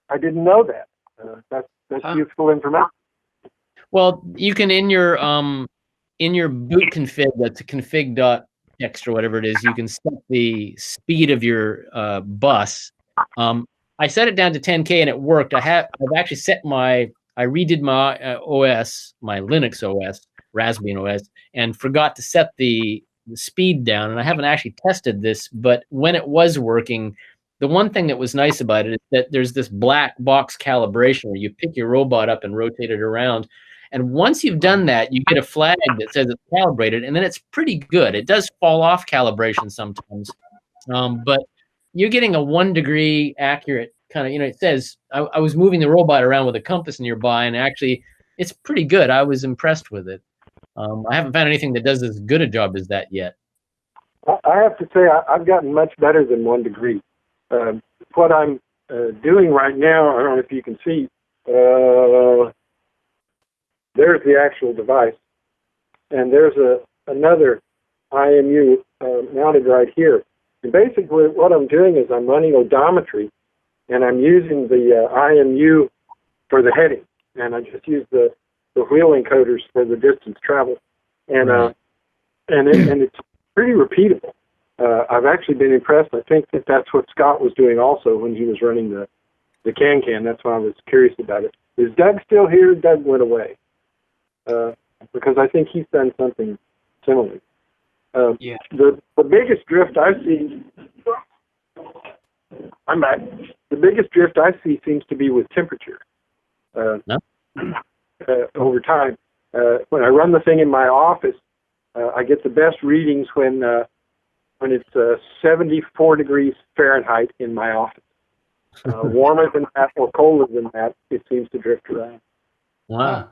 I didn't know that. That's useful information. Well, you can in your boot config, that's a config.txt or whatever it is, you can set the speed of your bus. I set it down to 10K and it worked. I've actually set I redid my OS, my Linux OS, Raspbian OS, and forgot to set the speed down. And I haven't actually tested this, but when it was working, the one thing that was nice about it is that there's this black box calibration where you pick your robot up and rotate it around. And once you've done that, you get a flag that says it's calibrated, and then it's pretty good. It does fall off calibration sometimes, but you're getting a 1 degree accurate kind of, it says, I was moving the robot around with a compass nearby, and actually it's pretty good. I was impressed with it. I haven't found anything that does as good a job as that yet. I have to say I've gotten much better than 1 degree. What I'm doing right now, I don't know if you can see, there's the actual device, and there's another IMU mounted right here. And basically what I'm doing is I'm running odometry, and I'm using the IMU for the heading, and I just use the wheel encoders for the distance travel, and it's pretty repeatable. I've actually been impressed. I think that's what Scott was doing also when he was running the can. That's why I was curious about it. Is Doug still here? Doug went away because I think he's done something similar. The biggest drift I've seen I'm back. The biggest drift I see seems to be with temperature. Over time, when I run the thing in my office, I get the best readings when it's 74 degrees Fahrenheit in my office. Warmer than that or colder than that, it seems to drift around. Wow.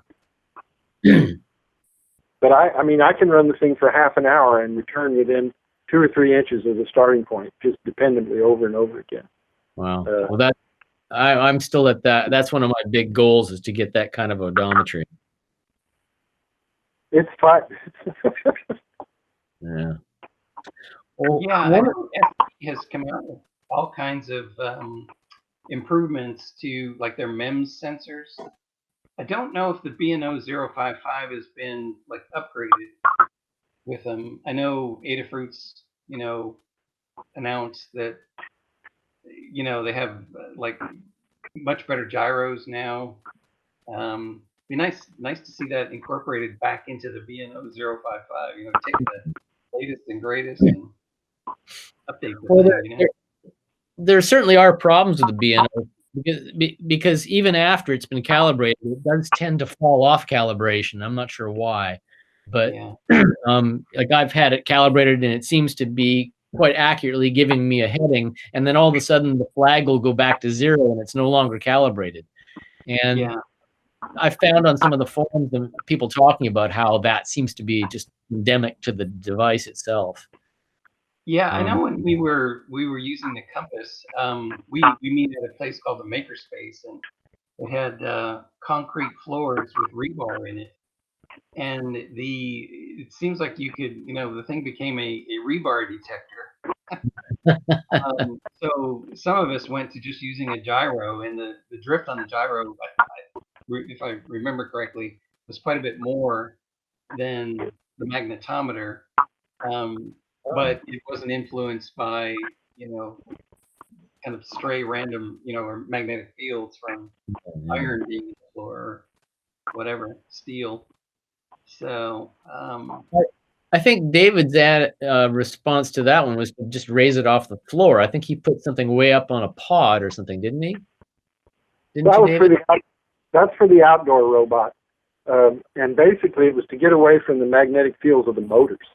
But I mean, I can run the thing for half an hour and return within 2 or 3 inches of the starting point, just dependently over and over again. Wow. Well, I'm still at that. That's one of my big goals, is to get that kind of odometry. It's fun. Yeah. Well, yeah, I know SAP has come out with all kinds of improvements to like their MEMS sensors. I don't know if the BNO055 has been like upgraded with them. I know Adafruit's, announced that, they have like much better gyros now. Be nice to see that incorporated back into the BNO055. Take the latest and greatest and update the thing. There certainly are problems with the BNO because even after it's been calibrated, it does tend to fall off calibration. I'm not sure why, but like I've had it calibrated and it seems to be quite accurately giving me a heading, and then all of a sudden the flag will go back to 0 and it's no longer calibrated. And I found on some of the forums and people talking about how that seems to be just endemic to the device itself. Yeah, I know when we were using the Compass, we meet at a place called the Makerspace, and it had concrete floors with rebar in it, and it seems like you could, the thing became a rebar detector. So some of us went to just using a gyro, and the drift on the gyro, if I remember correctly, was quite a bit more than the magnetometer. But it wasn't influenced by, kind of stray random, or magnetic fields from iron being in the floor or whatever, steel. So I think David's response to that one was to just raise it off the floor. I think he put something way up on a pod or something, didn't he? That's for the outdoor robot. And basically it was to get away from the magnetic fields of the motors.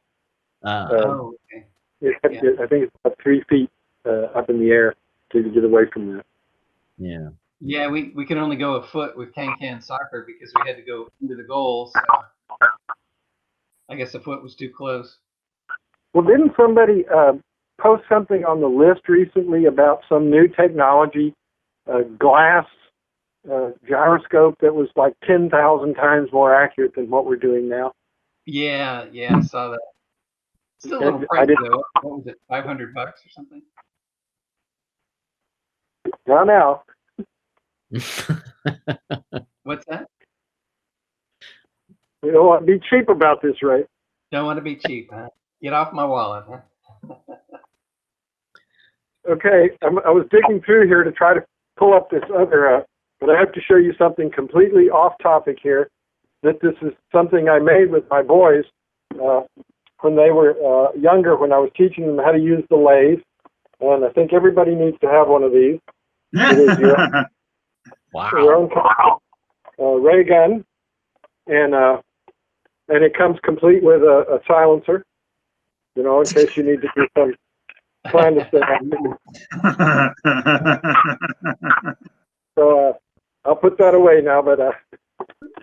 Okay. I think it's about 3 feet up in the air to get away from that. Yeah. Yeah, we could only go a foot with can soccer because we had to go into the goal. So I guess a foot was too close. Well, didn't somebody post something on the list recently about some new technology, glass gyroscope that was like 10,000 times more accurate than what we're doing now? Yeah, I saw that. Still a little pricey though. What was it, $500 or something? Now. What's that? You don't want to be cheap about this, right? Don't want to be cheap, huh? Get off my wallet, huh? Okay, I was digging through here to try to pull up this other, but I have to show you something completely off topic here. That this is something I made with my boys when they were younger, when I was teaching them how to use the lathe. And I think everybody needs to have one of these. It is your own ray gun, and it comes complete with a silencer, in case you need to do some clandestine. So I'll put that away now, but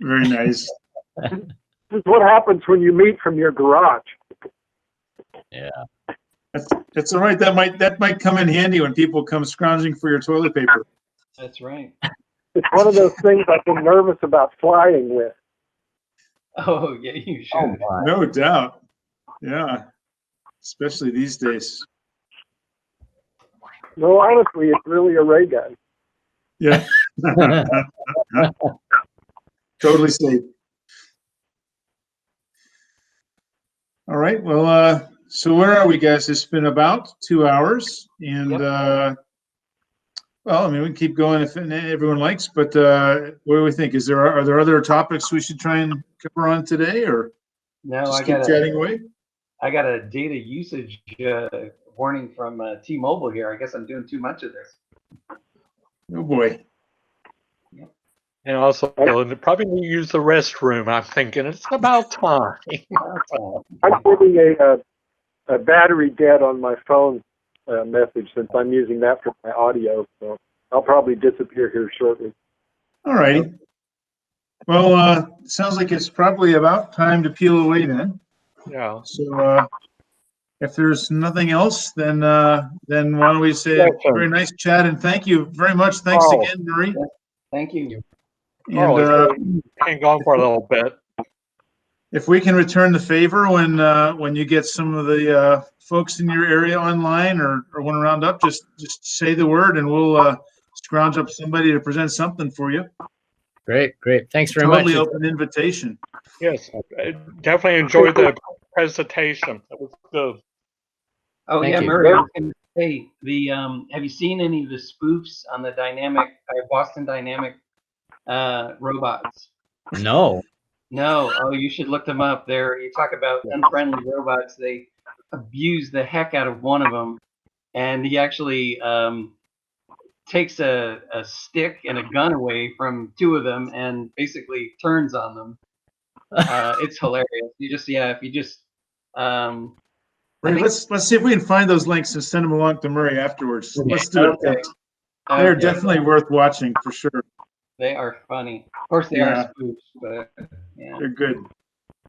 very nice. This is what happens when you meet from your garage. Yeah. That's all right. That might come in handy when people come scrounging for your toilet paper. That's right. It's one of those things I've been nervous about flying with. Oh yeah, you should. No doubt. Yeah, especially these days. No, honestly, it's really a ray gun. Yeah. Totally safe. All right. Well, so where are we, guys? It's been about 2 hours, and well, I mean, we can keep going if everyone likes. But what do we think? Are there other topics we should try and cover on today, or no? just keep chatting away? I got a data usage warning from T-Mobile here. I guess I'm doing too much of this. Oh boy. And also, probably need to use the restroom. I'm thinking it's about time. I'm getting a battery dead on my phone message since I'm using that for my audio. So I'll probably disappear here shortly. All righty. Well, sounds like it's probably about time to peel away then. Yeah. So if there's nothing else, then why don't we say a very nice chat and thank you very much. Thanks again, Murray. Thank you. And hang on for a little bit. If we can return the favor when you get some of the folks in your area online or want to round up, just say the word and we'll scrounge up somebody to present something for you. Great. Thanks very much. Totally open invitation. Yes, I definitely enjoyed the presentation. That was good. Oh, Thank yeah, you. Murray, I was gonna say, have you seen any of the spoofs on the Boston Dynamic robots? No. No. Oh, you should look them up. You talk about unfriendly robots. They abuse the heck out of one of them, and he actually takes a stick and a gun away from two of them and basically turns on them. It's hilarious. Right, let's see if we can find those links and send them along to Murray afterwards. Let's do it. Okay. They're definitely worth watching for sure. They are funny. Of course, they are spoofs, but yeah, they're good.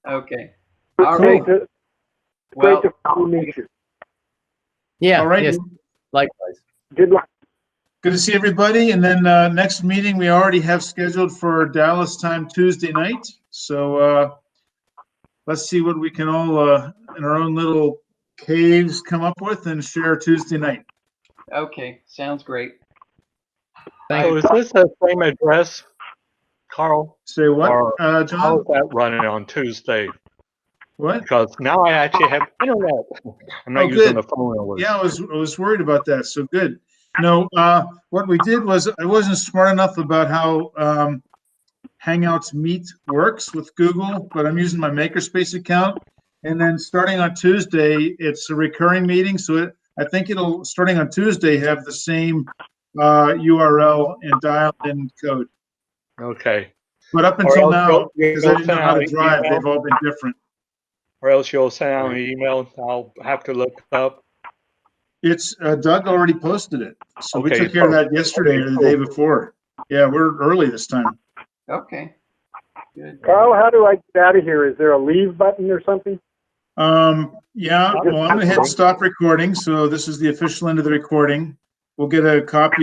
Okay. All right. Great to meet you. Yeah. All right. Yes. Likewise. Good luck. Good to see everybody. And then next meeting we already have scheduled for Dallas time Tuesday night. So let's see what we can all in our own little caves come up with and share Tuesday night. Okay, sounds great. So is this the same address, Carl? Say what, John? How is that running on Tuesday? What? Because now I actually have internet. I'm not using the phone. Yeah, I was worried about that. So good. No, what we did was I wasn't smart enough about how Hangouts Meet works with Google, but I'm using my Makerspace account. And then starting on Tuesday, it's a recurring meeting. So I think it'll, starting on Tuesday, have the same URL and dial-in code. Okay. But up until now, because I didn't know how to drive, they've all been different. Or else you'll send out an email. I'll have to look up. It's Doug already posted it. So we took care of that yesterday or the day before. Yeah, we're early this time. Okay. Good. Carl, how do I get out of here? Is there a leave button or something? Yeah, well, I'm going to hit stop recording. So this is the official end of the recording. We'll get a copy